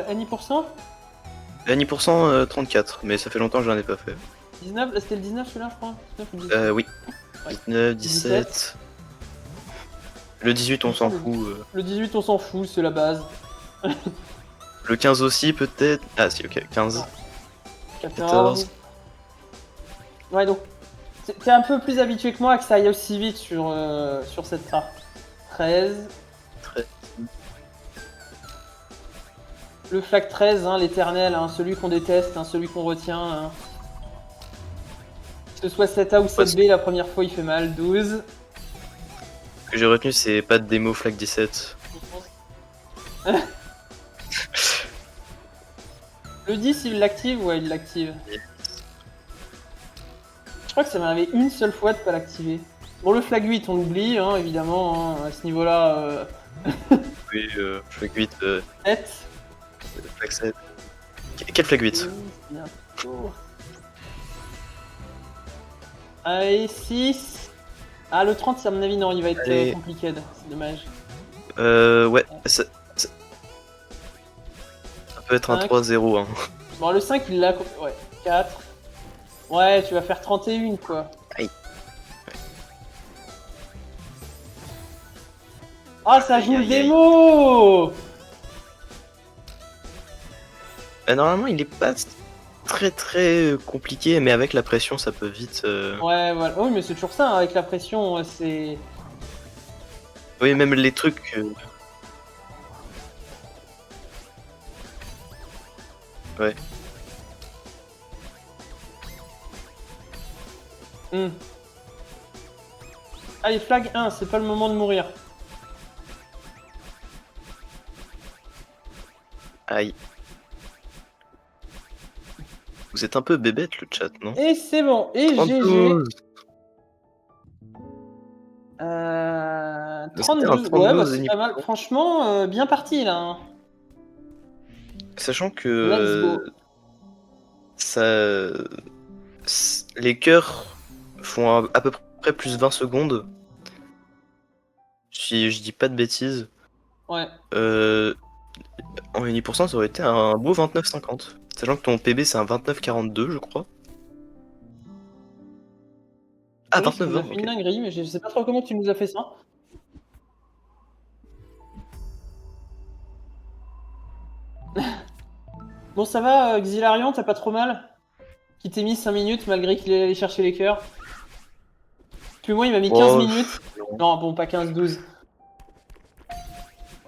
S1: Annie%?
S2: Annie% 34, mais ça fait longtemps que je n'en ai pas fait.
S1: 19, là c'était le 19 celui-là je crois 19 ou 18.
S2: Oui.
S1: Ouais.
S2: 19, 17. Le 18 on s'en fout.
S1: Le 18 on s'en fout, c'est la base.
S2: Le 15 aussi peut-être. Ah si, ok, 15. 14.
S1: Ouais, donc t'es un peu plus habitué que moi que ça aille aussi vite sur cette carte. 13.
S2: 13.
S1: Le flag 13, hein, l'éternel, hein, celui qu'on déteste, hein, celui qu'on retient. Hein. Que ce soit 7A ou 7B, la première fois il fait mal. 12.
S2: Ce que j'ai retenu, c'est pas de démo flag 17.
S1: Le 10, il l'active? Ouais, il l'active. Je crois que ça m'est arrivé une seule fois de pas l'activer. Bon, le flag 8, on l'oublie, hein, évidemment, hein, à ce niveau-là.
S2: Oui, flag 8.
S1: 7.
S2: Flag 7. Quel flag 8?
S1: Allez, 6. Ah, le 30, à mon avis, non, il va être compliqué. C'est dommage.
S2: Ouais, ça peut être
S1: 5.
S2: un 3-0. Hein.
S1: Bon, le 5, il l'a. Ouais, 4. Ouais, tu vas faire 31, quoi.
S2: Aïe.
S1: Ah, ça joue le démo!
S2: Normalement, il est pas très compliqué, mais avec la pression, ça peut vite.
S1: Ouais, voilà. Oui, mais c'est toujours ça, hein, avec la pression, c'est.
S2: Oui, même les trucs. Ouais.
S1: Allez, flag 1, c'est pas le moment de mourir.
S2: Aïe. Vous êtes un peu bébête le chat, non?
S1: Et c'est bon, et
S2: 32.
S1: GG. 32, ouais, bah c'est pas mal. Franchement, bien parti là. Hein.
S2: Sachant
S1: Let's
S2: que
S1: go.
S2: les cœurs font à peu près plus 20 secondes. Si je dis pas de bêtises.
S1: Ouais.
S2: En Uni%, ça aurait été un beau 29,50. Sachant que ton PB c'est un 29,42, je crois. Ah, 29,20.
S1: Une dinguerie, mais je sais pas trop comment tu nous as fait ça. Bon, ça va, Xilarion, t'as pas trop mal? Qui t'ait mis 5 minutes malgré qu'il est allé chercher les cœurs. Puis moi, il m'a mis 15 minutes. Non, bon, pas 15, 12.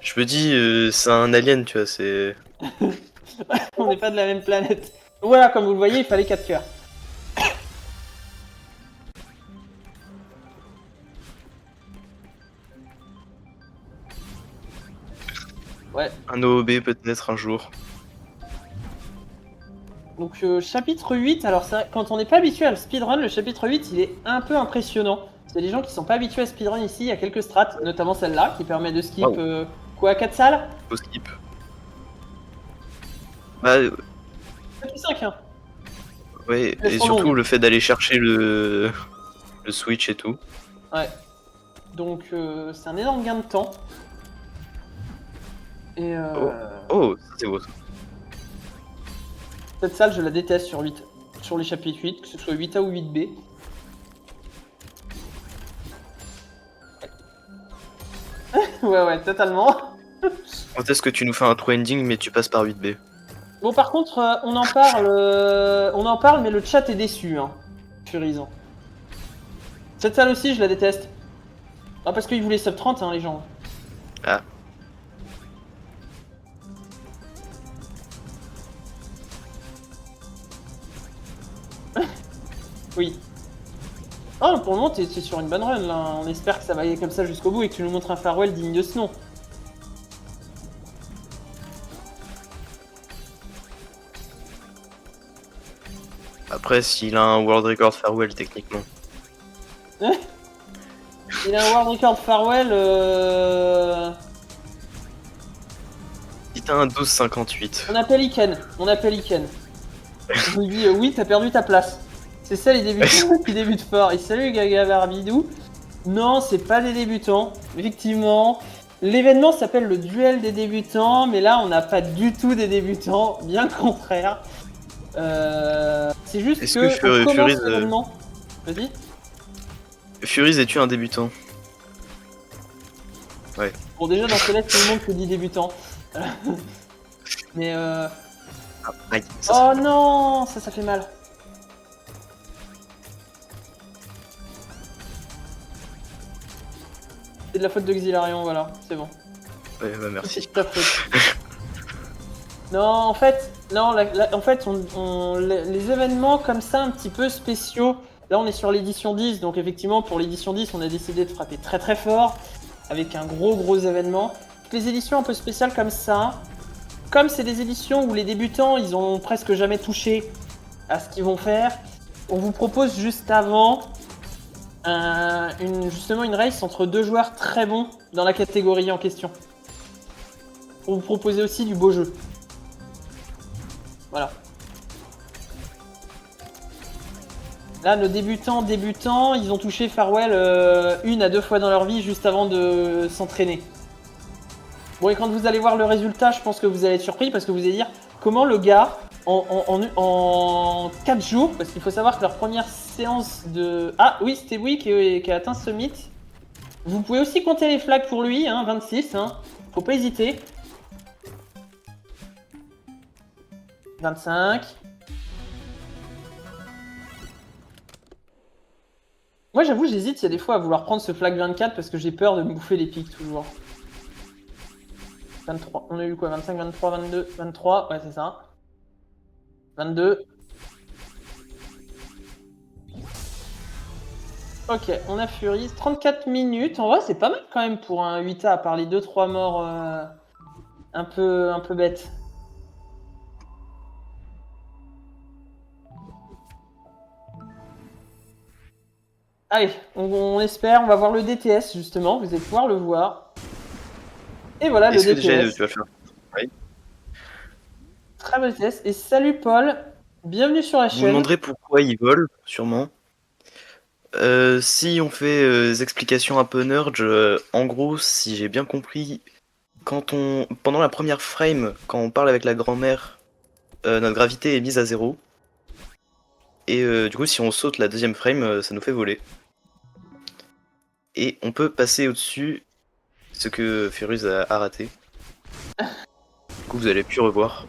S2: Je me dis, c'est un alien, tu vois, c'est.
S1: On n'est pas de la même planète. Voilà, comme vous le voyez, il fallait 4 cœurs.
S2: Ouais. Un OOB peut-être un jour.
S1: Donc chapitre 8, alors quand on n'est pas habitué à le speedrun, le chapitre 8 il est un peu impressionnant. C'est les gens qui sont pas habitués à speedrun ici, il y a quelques strats, notamment celle-là qui permet de skip
S2: Wow.
S1: quoi, 4 salles
S2: Au skip. Bah
S1: 4 ou 5 hein.
S2: ouais,
S1: Elles
S2: et
S1: sont
S2: surtout
S1: longues.
S2: le fait d'aller chercher le switch et tout.
S1: Ouais. Donc c'est un énorme gain de temps. Et
S2: Oh, ça c'est beau ça.
S1: cette salle je la déteste sur les chapitres 8, que ce soit 8A ou 8B. Ouais, totalement.
S2: Quand est-ce que tu nous fais un true ending mais tu passes par 8B?
S1: Bon, par contre, on en parle, mais le chat est déçu, hein. Furisant. Cette salle aussi, je la déteste. Ah, parce qu'ils voulaient sub 30, hein, les gens.
S2: Ah.
S1: Oui. Oh, pour le moment, t'es sur une bonne run, là. On espère que ça va aller comme ça jusqu'au bout et que tu nous montres un farewell digne de ce nom.
S2: Après, s'il a un world record farewell techniquement.
S1: Il a un world record farewell,
S2: Si t'as un 12,58.
S1: On appelle Iken. Je lui dis, oui, t'as perdu ta place. C'est ça les débutants qui débutent fort. Et salut Gaga Barbidou. Non, c'est pas des débutants. Effectivement, l'événement s'appelle le duel des débutants, mais là on n'a pas du tout des débutants, bien le contraire. C'est juste
S2: Est-ce
S1: que
S2: que
S1: on commence
S2: Furies,
S1: l'événement. Vas-y.
S2: Furies, es-tu un débutant? Ouais.
S1: Bon, déjà dans ce cas-là, tout le monde te dit débutant. Mais
S2: Aïe,
S1: oh non, ça fait mal. C'est de la faute de Xilarion, voilà, c'est bon.
S2: Ouais, bah merci.
S1: C'est ta faute. Non, en fait, non, en fait, les événements comme ça, un petit peu spéciaux. Là, on est sur l'édition 10, donc effectivement, pour l'édition 10, on a décidé de frapper très très fort, avec un gros événement. Les éditions un peu spéciales comme ça, comme c'est des éditions où les débutants, ils ont presque jamais touché à ce qu'ils vont faire, on vous propose juste avant justement une race entre deux joueurs très bons dans la catégorie en question. On vous propose aussi du beau jeu. Voilà. Là, nos débutants, ils ont touché Farewell 1 à 2 fois dans leur vie juste avant de s'entraîner. Bon, et quand vous allez voir le résultat, je pense que vous allez être surpris parce que vous allez dire comment le gars, en 4 jours, parce qu'il faut savoir que leur première séance de... Ah oui, c'était oui qui a atteint ce mythe. Vous pouvez aussi compter les flags pour lui, hein, 26, hein. Faut pas hésiter. 25. Moi j'avoue j'hésite, il y a des fois à vouloir prendre ce flag 24 parce que j'ai peur de me bouffer les pics toujours. 23, on a eu quoi? 25, 23, 22, 23, ouais c'est ça. 22. Ok, on a Fury, 34 minutes. En vrai c'est pas mal quand même pour un 8A à part les 2-3 morts un peu bêtes. Allez, on espère, on va voir le DTS justement, vous allez pouvoir le voir. Et voilà le
S2: Est-ce que
S1: DTS.
S2: déjà tu vas faire? Oui.
S1: Très bel DTS. Et salut Paul, bienvenue sur la
S2: Vous vous
S1: chaîne.
S2: demanderez pourquoi ils volent, sûrement. Si on fait des explications un peu nerd, en gros, si j'ai bien compris, pendant la première frame, quand on parle avec la grand-mère, notre gravité est mise à 0. Et du coup, si on saute la deuxième frame, ça nous fait voler. Et on peut passer au-dessus, ce que Furus a raté. Du coup, vous allez pu revoir.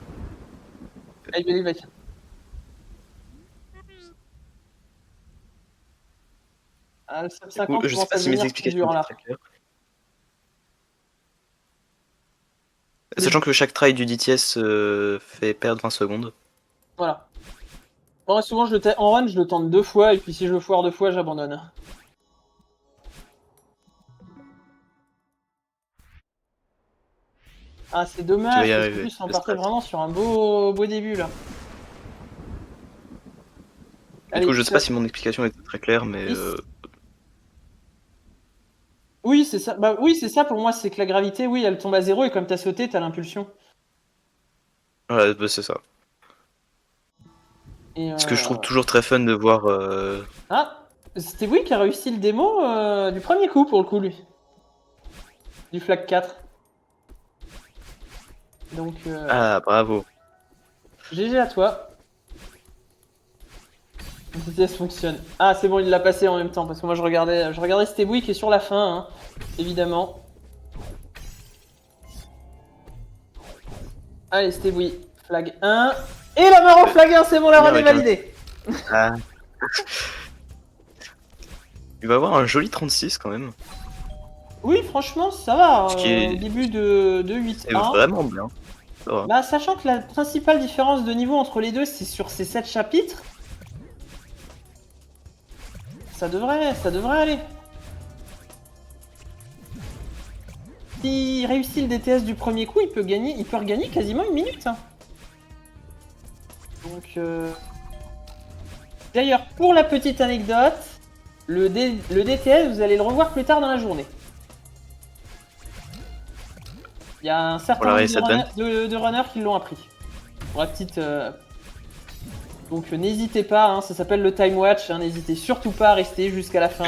S1: Allez, allez, mec. Ah, le sub
S2: Du coup,
S1: 50
S2: je sais
S1: commence
S2: pas
S1: à
S2: si mes
S1: devenir plus
S2: explications
S1: dur
S2: étaient
S1: là.
S2: très claires. Sachant que chaque try du DTS fait perdre 20 secondes.
S1: Voilà. Bon, souvent, en run, je le tente 2 fois, et puis si je foire 2 fois, j'abandonne. Ah, c'est
S2: Tu vas
S1: dommage,
S2: y
S1: parce qu'en
S2: arriver,
S1: plus, on
S2: le
S1: partait
S2: stress.
S1: vraiment sur un beau début, là. Allez,
S2: coup, je sais pas si mon explication était très claire, mais
S1: Oui, c'est ça. Bah oui, c'est ça pour moi, c'est que la gravité, oui, elle tombe à zéro et comme t'as sauté, t'as l'impulsion.
S2: ouais, bah, c'est ça.
S1: Et
S2: Ce que je trouve toujours très fun de voir.
S1: Ah, c'était oui qui a réussi le démo du premier coup pour le coup, lui. Du flag 4. Donc,
S2: Ah, bravo.
S1: GG à toi. Le TTS fonctionne. Ah, c'est bon, il l'a passé en même temps parce que moi je regardais Steboui qui est sur la fin, hein, évidemment. Allez, Steboui, flag 1. Et la mort en flag 1, c'est bon, la run est
S2: Avec un-
S1: validée.
S2: Ah. Il va avoir un joli 36 quand même.
S1: Oui, franchement, ça va.
S2: Ce qui est-
S1: Au début de
S2: C'est
S1: 8-1.
S2: vraiment bien. Ça va.
S1: Bah, sachant que la principale différence de niveau entre les deux, c'est sur ces 7 chapitres. Ça devrait aller. S'il réussit le DTS du premier coup, il peut regagner quasiment une minute, hein. Donc, d'ailleurs, pour la petite anecdote, le DTS, vous allez le revoir plus tard dans la journée. Il y a un certain
S2: Voilà,
S1: nombre
S2: et ça donne.
S1: de runners qui l'ont appris. Pour la petite... Donc n'hésitez pas, hein, ça s'appelle le Time Watch, hein, n'hésitez surtout pas à rester jusqu'à la fin.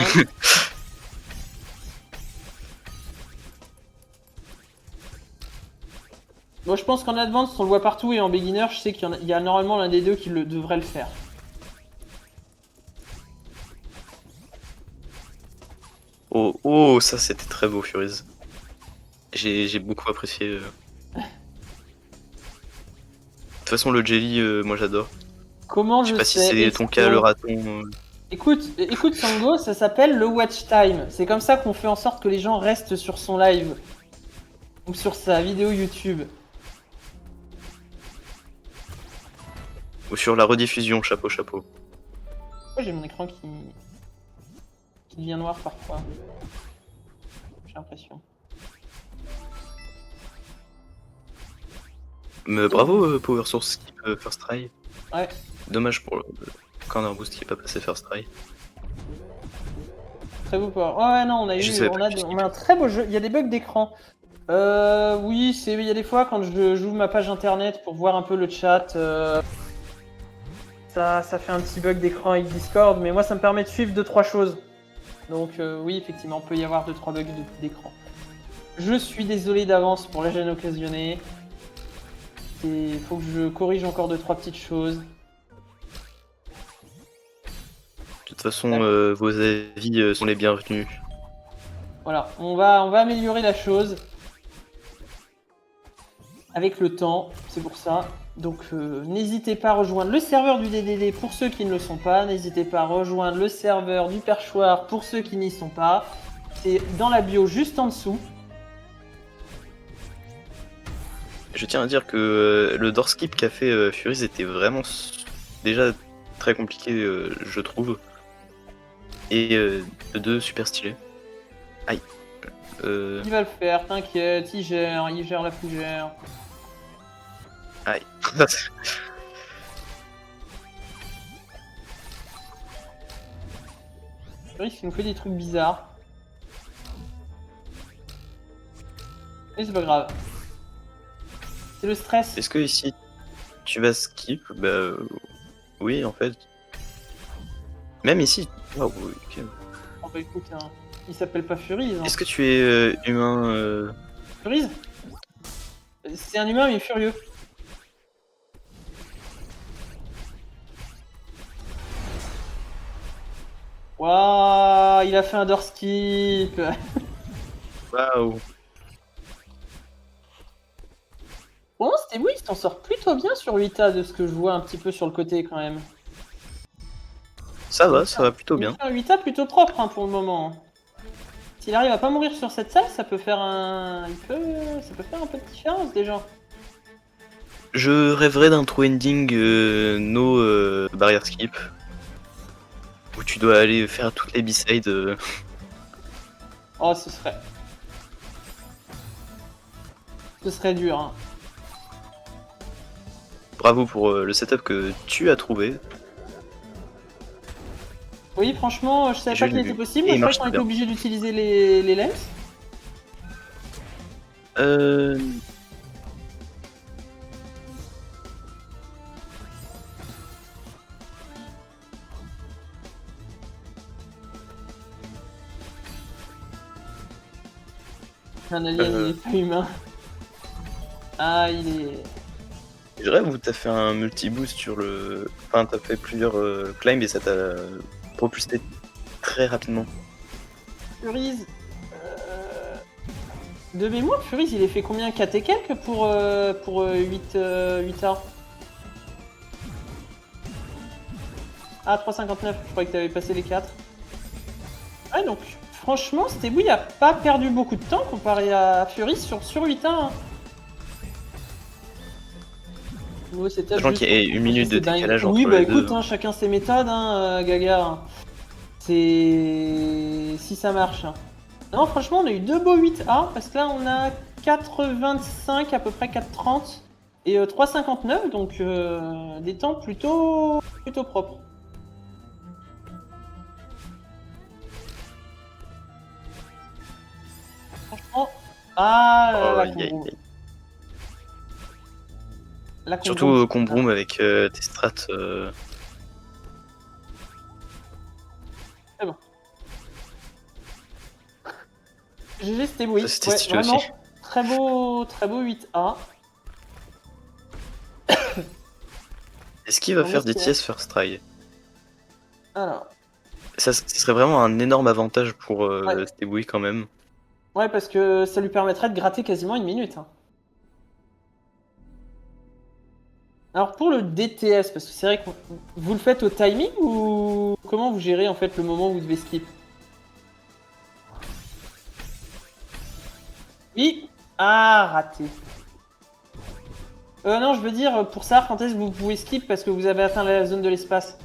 S1: Moi je pense qu'en Advance on le voit partout et en Beginner je sais qu'il y a normalement l'un des deux qui devrait le faire.
S2: Oh, oh, ça c'était très beau, Furies. J'ai beaucoup apprécié. De toute façon, le jelly, moi j'adore.
S1: Comment
S2: Je
S1: je
S2: sais pas si
S1: sais
S2: c'est ton cas, le raton.
S1: Écoute Sango, ça s'appelle le watch time. C'est comme ça qu'on fait en sorte que les gens restent sur son live. Ou sur sa vidéo YouTube.
S2: Ou sur la rediffusion, chapeau, chapeau.
S1: Pourquoi j'ai mon écran qui devient noir parfois? J'ai l'impression.
S2: Mais bravo, Power Source skip First Try.
S1: Ouais.
S2: Dommage pour le Corner Boost qui est pas passé First Try.
S1: Très beau power. Ouais, non, on a un très beau jeu. Il y a des bugs d'écran. Oui, il y a des fois quand j'ouvre ma page internet pour voir un peu le chat, ça fait un petit bug d'écran avec Discord, mais moi ça me permet de suivre 2-3 choses. Donc oui, effectivement, il peut y avoir 2-3 bugs d'écran. Je suis désolé d'avance pour la gêne occasionnée. Il faut que je corrige encore 2-3 petites choses.
S2: De toute façon, vos avis sont les bienvenus.
S1: Voilà, on va améliorer la chose avec le temps, c'est pour ça. Donc n'hésitez pas à rejoindre le serveur du DDD pour ceux qui ne le sont pas. N'hésitez pas à rejoindre le serveur du perchoir pour ceux qui n'y sont pas. C'est dans la bio juste en dessous.
S2: Je tiens à dire que le door skip qu'a fait Furies était vraiment déjà très compliqué, je trouve. Et de deux, super stylé. Aïe.
S1: Il va le faire, t'inquiète, il gère la fougère.
S2: Aïe.
S1: Il fait que des trucs bizarres. Mais c'est pas grave. C'est le stress.
S2: Est-ce que ici tu vas skip? Bah oui, en fait. Même ici. Oh, ok.
S1: Oh bah écoute, hein, il s'appelle pas Furies. Hein.
S2: Est-ce que tu es humain
S1: Furies? C'est un humain mais furieux. Waouh, il a fait un door skip.
S2: Waouh.
S1: Bon, c'était oui, il s'en sort plutôt bien sur 8A de ce que je vois un petit peu sur le côté quand même.
S2: Ça va plutôt bien.
S1: Il fait un 8A plutôt propre hein, pour le moment. S'il arrive à pas mourir sur cette salle, ça peut faire un... Ça peut faire un peu de différence déjà.
S2: Je rêverais d'un true ending no barrière skip. Où tu dois aller faire toutes les B-sides.
S1: Oh, ce serait dur. Hein.
S2: Bravo pour le setup que tu as trouvé.
S1: Oui, franchement, je savais
S2: J'ai
S1: pas qu'il
S2: vu.
S1: était possible.
S2: Et il
S1: Moi, je
S2: marche
S1: croyais qu'on
S2: très
S1: était
S2: bien.
S1: obligé d'utiliser les lens.
S2: Euh...
S1: Un alien, il
S2: euh,
S1: est pas humain. Ah, il est...
S2: Je rêve où t'as fait un multi-boost sur le... Enfin, t'as fait plusieurs climbs et ça t'a propulsé très rapidement.
S1: Furiz. De mémoire, Furiz, il est fait combien 4 et quelques pour 8, 8A. Ah, 3,59. Je croyais que t'avais passé les 4. Ouais, donc, franchement, Stebouille a pas perdu beaucoup de temps comparé à Furiz sur 8A. Hein. Nouveau setup
S2: Sachant
S1: juste
S2: qu'il y a
S1: pour
S2: une
S1: protéger
S2: minute de
S1: ses dingues.
S2: décalage
S1: Oui,
S2: entre
S1: bah
S2: les
S1: écoute,
S2: deux.
S1: hein, chacun ses méthodes, hein, Gaga. C'est... Si ça marche. Hein. Non, franchement, on a eu 2 beaux 8A, parce que là, on a 4,25, à peu près 4,30, et 3,59, donc des temps plutôt propres. Franchement... Ah,
S2: Oh,
S1: la
S2: aïe, aïe,
S1: combo.
S2: aïe.
S1: La combo.
S2: Surtout Combroom avec tes strats.
S1: C'est bon. GG, c'était oui.
S2: Ça, c'était
S1: Ouais,
S2: stylé
S1: vraiment,
S2: aussi.
S1: très beau 8A.
S2: Est-ce qu'il va
S1: On
S2: faire
S1: espère.
S2: DTS First Try?
S1: Alors,
S2: Ça, ce serait vraiment un énorme avantage pour
S1: ouais.
S2: Stebouille quand même.
S1: Ouais, parce que ça lui permettrait de gratter quasiment une minute. Hein. Alors pour le DTS, parce que c'est vrai que vous le faites au timing ou comment vous gérez en fait le moment où vous devez skip? Oui. Ah, raté. Non, je veux dire, pour ça, quand est-ce que vous pouvez skip parce que vous avez atteint la zone de l'espace?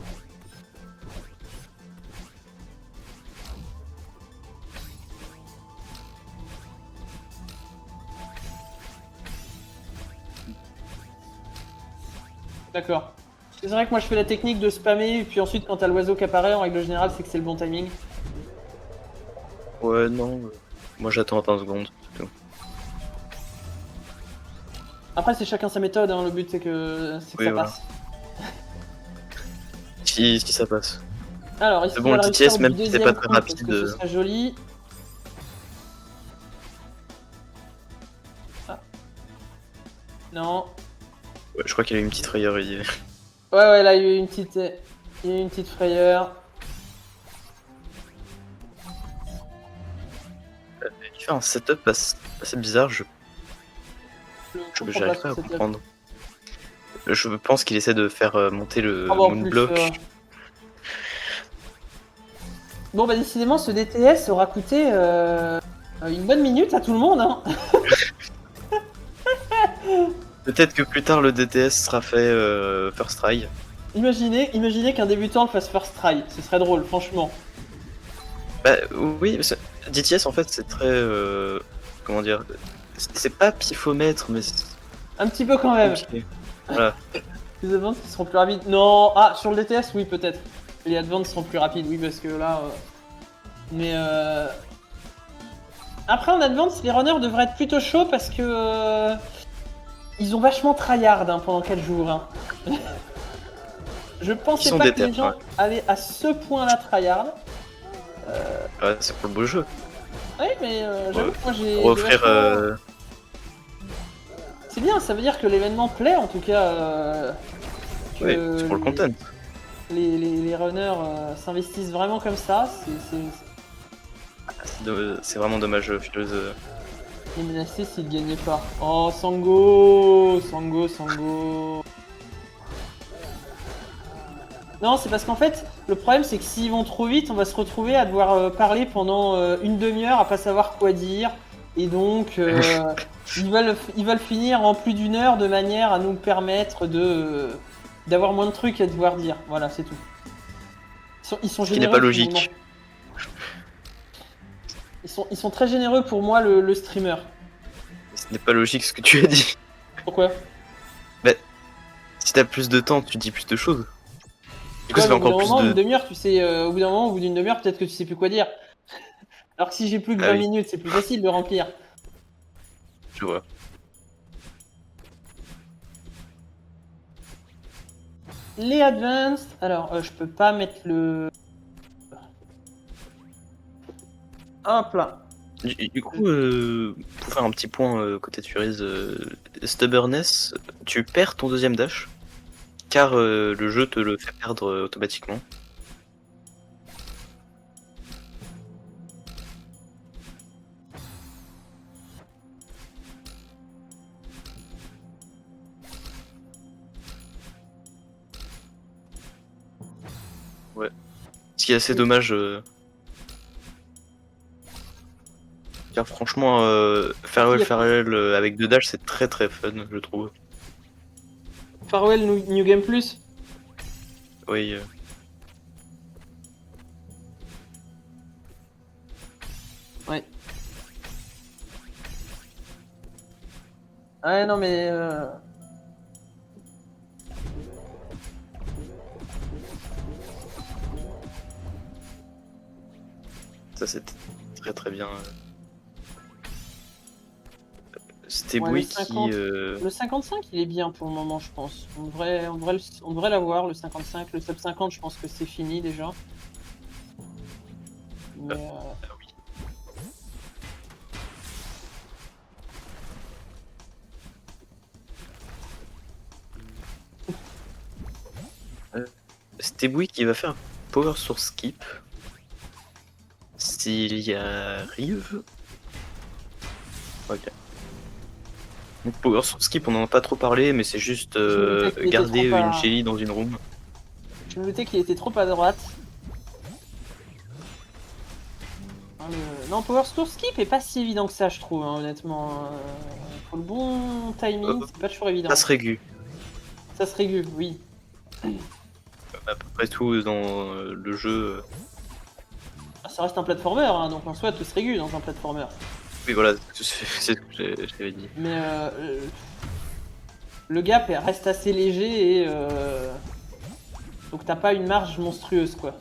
S1: D'accord. C'est vrai que moi je fais la technique de spammer et puis ensuite quand t'as l'oiseau qui apparaît, en règle générale, c'est que c'est le bon timing.
S2: Ouais, non. Moi, j'attends 20 secondes. C'est tout.
S1: Après, c'est chacun sa méthode, hein. Le but c'est que
S2: Oui,
S1: ça
S2: voilà.
S1: passe.
S2: Si ça passe.
S1: Alors, est-ce
S2: C'est
S1: qu'il
S2: bon,
S1: va
S2: le
S1: le réussir
S2: DTS,
S1: du
S2: même si c'est pas
S1: deuxième
S2: très
S1: coup parce
S2: rapide.
S1: que ce serait joli. Ah. Non.
S2: Ouais, je crois qu'il a eu une petite frayeur.
S1: Ouais, là, il y a eu une petite frayeur.
S2: Il fait un setup assez bizarre. J'arrive pas à comprendre. Je pense qu'il essaie de faire monter le
S1: Ah bah, en
S2: Moonblock.
S1: plus, Bon, bah, décidément, ce DTS aura coûté une bonne minute à tout le monde. Hein.
S2: Peut-être que plus tard le DTS sera fait First Try.
S1: Imaginez qu'un débutant le fasse first try. Ce serait drôle, franchement.
S2: Bah oui, parce que DTS en fait c'est très... comment dire... C'est pas pifomètre, mais c'est
S1: Un petit peu quand même.
S2: compliqué. Voilà.
S1: Les advances qui seront plus rapides. Non, ah, sur le DTS, oui, peut-être. Les advances seront plus rapides, oui, parce que là... Mais après, en advance, les runners devraient être plutôt chauds parce que... Ils ont vachement tryhard hein, pendant 4 jours. Hein. Je pensais
S2: sont
S1: pas que
S2: déter,
S1: les gens
S2: ouais.
S1: allaient à ce point-là tryhard.
S2: Ouais, c'est pour le beau jeu.
S1: Oui, mais j'avoue que moi j'ai...
S2: Pour offrir...
S1: vachement... C'est bien, ça veut dire que l'événement plaît en tout cas. Que
S2: ouais, c'est pour le content.
S1: les runners s'investissent vraiment comme ça.
S2: C'est vraiment dommage, Fileuse.
S1: Il est menacé s'il ne gagnait pas. Oh, Sango. Non, c'est parce qu'en fait, le problème c'est que s'ils vont trop vite, on va se retrouver à devoir parler pendant une demi-heure à pas savoir quoi dire. Et donc, ils veulent finir en plus d'une heure de manière à nous permettre d'avoir moins de trucs à devoir dire. Voilà, c'est tout. Ils sont
S2: Ce qui n'est
S1: généreux.
S2: pas logique.
S1: Ils sont très généreux pour moi, le streamer.
S2: Ce n'est pas logique ce que tu as dit.
S1: Pourquoi?
S2: Bah, si t'as plus de temps, tu dis plus de choses. Du coup,
S1: Ouais,
S2: ça
S1: mais
S2: fait
S1: au bout d'un
S2: encore plus
S1: moment, une
S2: de.
S1: demi-heure, tu sais, au bout d'un moment, au bout d'une demi-heure, peut-être que tu sais plus quoi dire. Alors que si j'ai plus que
S2: Ah
S1: 20
S2: oui,
S1: minutes, c'est plus facile de remplir.
S2: je vois.
S1: Les advanced, alors je peux pas mettre le. Hop là.
S2: Du coup, pour faire un petit point côté de Furies, Stubbornness, tu perds ton deuxième dash, car le jeu te le fait perdre automatiquement. Ouais. Ce qui est assez dommage, car franchement, Farewell avec deux dash, c'est très très fun, je trouve.
S1: Farewell New Game Plus.
S2: Oui.
S1: Ouais. Ouais, non, mais.
S2: Ça c'est très très bien. C'était
S1: Ouais, le
S2: Boui
S1: 50.
S2: qui.
S1: Le 55, il est bien pour le moment, je pense. On devrait l'avoir, le 55. Le sub 50, je pense que c'est fini déjà. Mais.
S2: Ah oui. C'était Boui qui va faire un power sur skip. S'il y arrive. Ok. Donc power sur skip, on en a pas trop parlé, mais c'est juste
S1: Je me doutais qu'il était
S2: garder
S1: trop
S2: une
S1: à.
S2: Shelly dans une room.
S1: Je me doutais qu'il était trop à droite. Hein, non, Power Store Skip est pas si évident que ça, je trouve, hein, honnêtement. Pour le bon timing, c'est pas toujours évident.
S2: Ça se régule.
S1: Ça se régule, oui.
S2: À peu près tout dans le jeu.
S1: Ah, ça reste un platformer, hein, donc en soi, tout se régule dans un platformer.
S2: Oui, voilà, c'est ce que j'avais dit.
S1: Mais le gap reste assez léger et donc t'as pas une marge monstrueuse, quoi.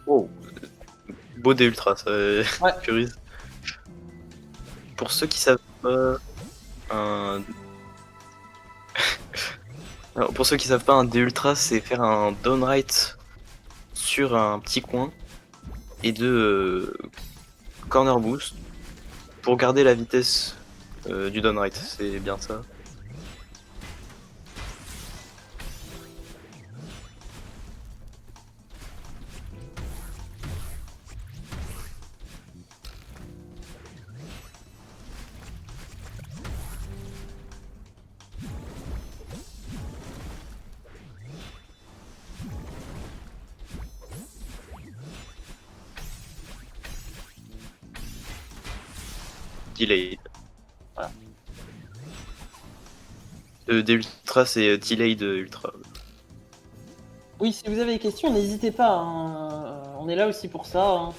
S2: Oh. Beau des ultras, ça
S1: Ouais.
S2: Furies. Pour ceux qui savent pas, un... Alors, pour ceux qui savent pas, un D-Ultra, c'est faire un downright sur un petit coin et de corner boost pour garder la vitesse du downright. C'est bien ça. Delay.
S1: Voilà.
S2: D-Ultra, c'est delayed ultra.
S1: Oui, si vous avez des questions, n'hésitez pas, hein. On est là aussi pour ça, hein.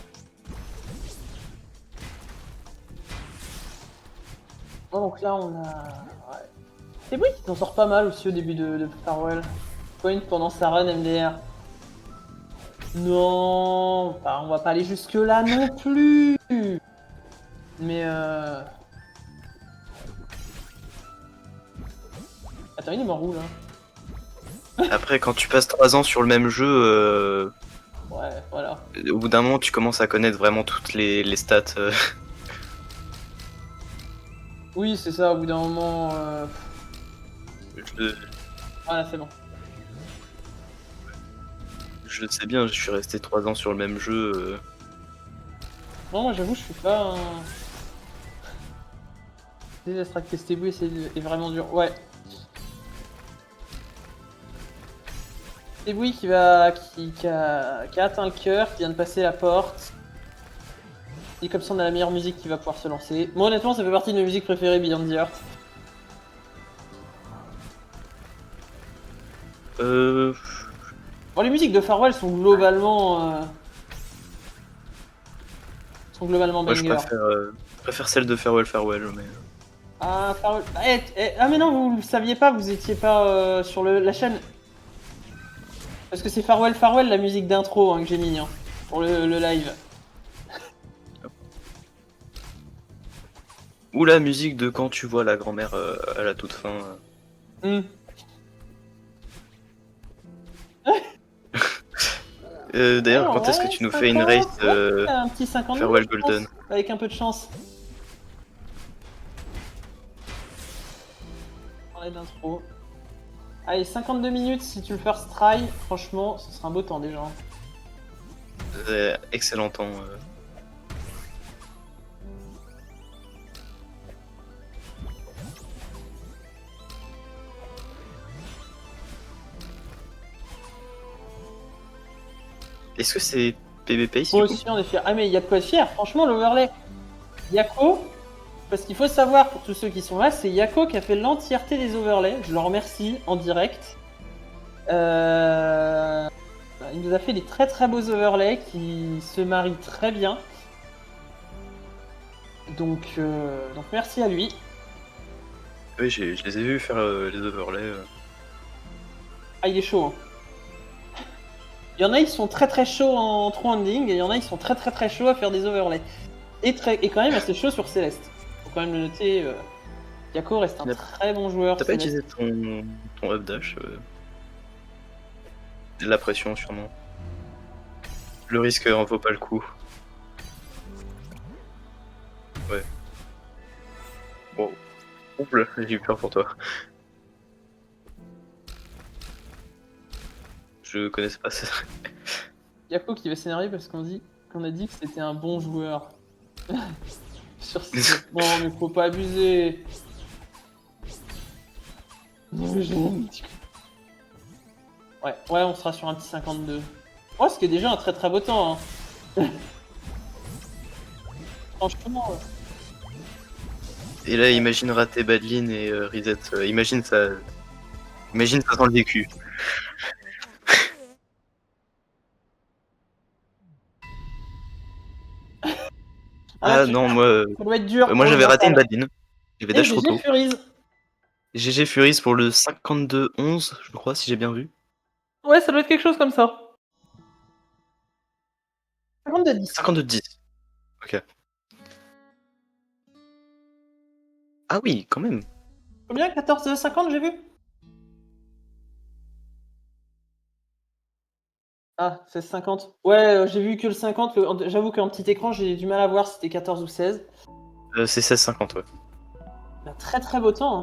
S1: Bon, donc là, on a... Ouais. C'est oui qui s'en sort pas mal aussi au début de Farewell. Point pendant sa run MDR. Non, bah, on va pas aller jusque là non plus. Mais attends, il est mort où là?
S2: Après, quand tu passes 3 ans sur le même jeu,
S1: Ouais, voilà.
S2: au bout d'un moment, tu commences à connaître vraiment toutes les stats.
S1: Oui, c'est ça, au bout d'un moment...
S2: Je,
S1: Voilà, c'est bon.
S2: je sais bien, je suis resté 3 ans sur le même jeu.
S1: Non, moi j'avoue, je suis pas un... Désastre Testébou est vraiment dur. Ouais. Testébou qui a atteint le cœur, qui vient de passer la porte. Et comme ça, on a la meilleure musique qui va pouvoir se lancer. Moi, honnêtement, ça fait partie de mes musiques préférées, Beyond the Earth.
S2: Euh...
S1: Bon, les musiques de Farewell sont globalement sont globalement
S2: Moi, je
S1: bangers.
S2: préfère celle de Farewell Farewell, mais...
S1: Ah, Farewell... ah mais non, vous le saviez pas, vous étiez pas sur la chaîne. Parce que c'est Farewell Farewell, la musique d'intro que j'ai mis pour le live.
S2: Ou la musique de quand tu vois la grand-mère à la toute fin. D'ailleurs,
S1: Alors,
S2: quand est-ce que
S1: ouais,
S2: tu nous fais une race
S1: un petit 52,
S2: Farewell
S1: je pense,
S2: Golden?
S1: avec un peu de chance. On est d'intro. Allez, 52 minutes si tu le first try, franchement, ce sera un beau temps déjà.
S2: Excellent temps. Est-ce que c'est PvP ici
S1: Moi
S2: du coup?
S1: aussi, on est fiers. Ah, mais il y a de quoi être fier, franchement, l'overlay. Yako, parce qu'il faut savoir pour tous ceux qui sont là, c'est Yako qui a fait l'entièreté des overlays. Je le remercie en direct. Il nous a fait des très très beaux overlays qui se marient très bien. Donc merci à lui.
S2: Oui, je les ai vus faire les overlays.
S1: Ah, il est chaud. Hein. Il y en a, ils sont très très chauds en true ending, et il y en a, ils sont très très très chauds à faire des overlays. Et quand même assez chaud sur Céleste. Faut quand même le noter. Yako reste un très bon joueur.
S2: T'as pas utilisé ton up dash la pression sûrement. Le risque en vaut pas le coup. Ouais. Bon. Oups, j'ai eu peur pour toi. Je connaissais pas ça.
S1: Yako qui va s'énerver parce qu'on a dit que c'était un bon joueur. Sur ce... Non mais faut pas abuser. Ouais, on sera sur un petit 52. Oh, ce qui est déjà un très très beau temps. Hein. Franchement.
S2: Et là, imagine rater Badline et reset. Imagine ça sent le vécu. Ah non, moi,
S1: ça doit être dur.
S2: moi j'avais raté une Badline. J'avais dash trop tôt. GG Furies pour le 52-11, je crois, si j'ai bien vu.
S1: Ouais, ça doit être quelque chose comme ça. 52-10.
S2: 52-10. Ok. Ah oui, quand même.
S1: Combien 14-50 j'ai vu? Ah, 16-50. Ouais, j'ai vu que le 50. J'avoue qu'en petit écran, j'ai du mal à voir si c'était 14 ou 16.
S2: C'est 16-50, ouais.
S1: Un très très beau temps. Hein.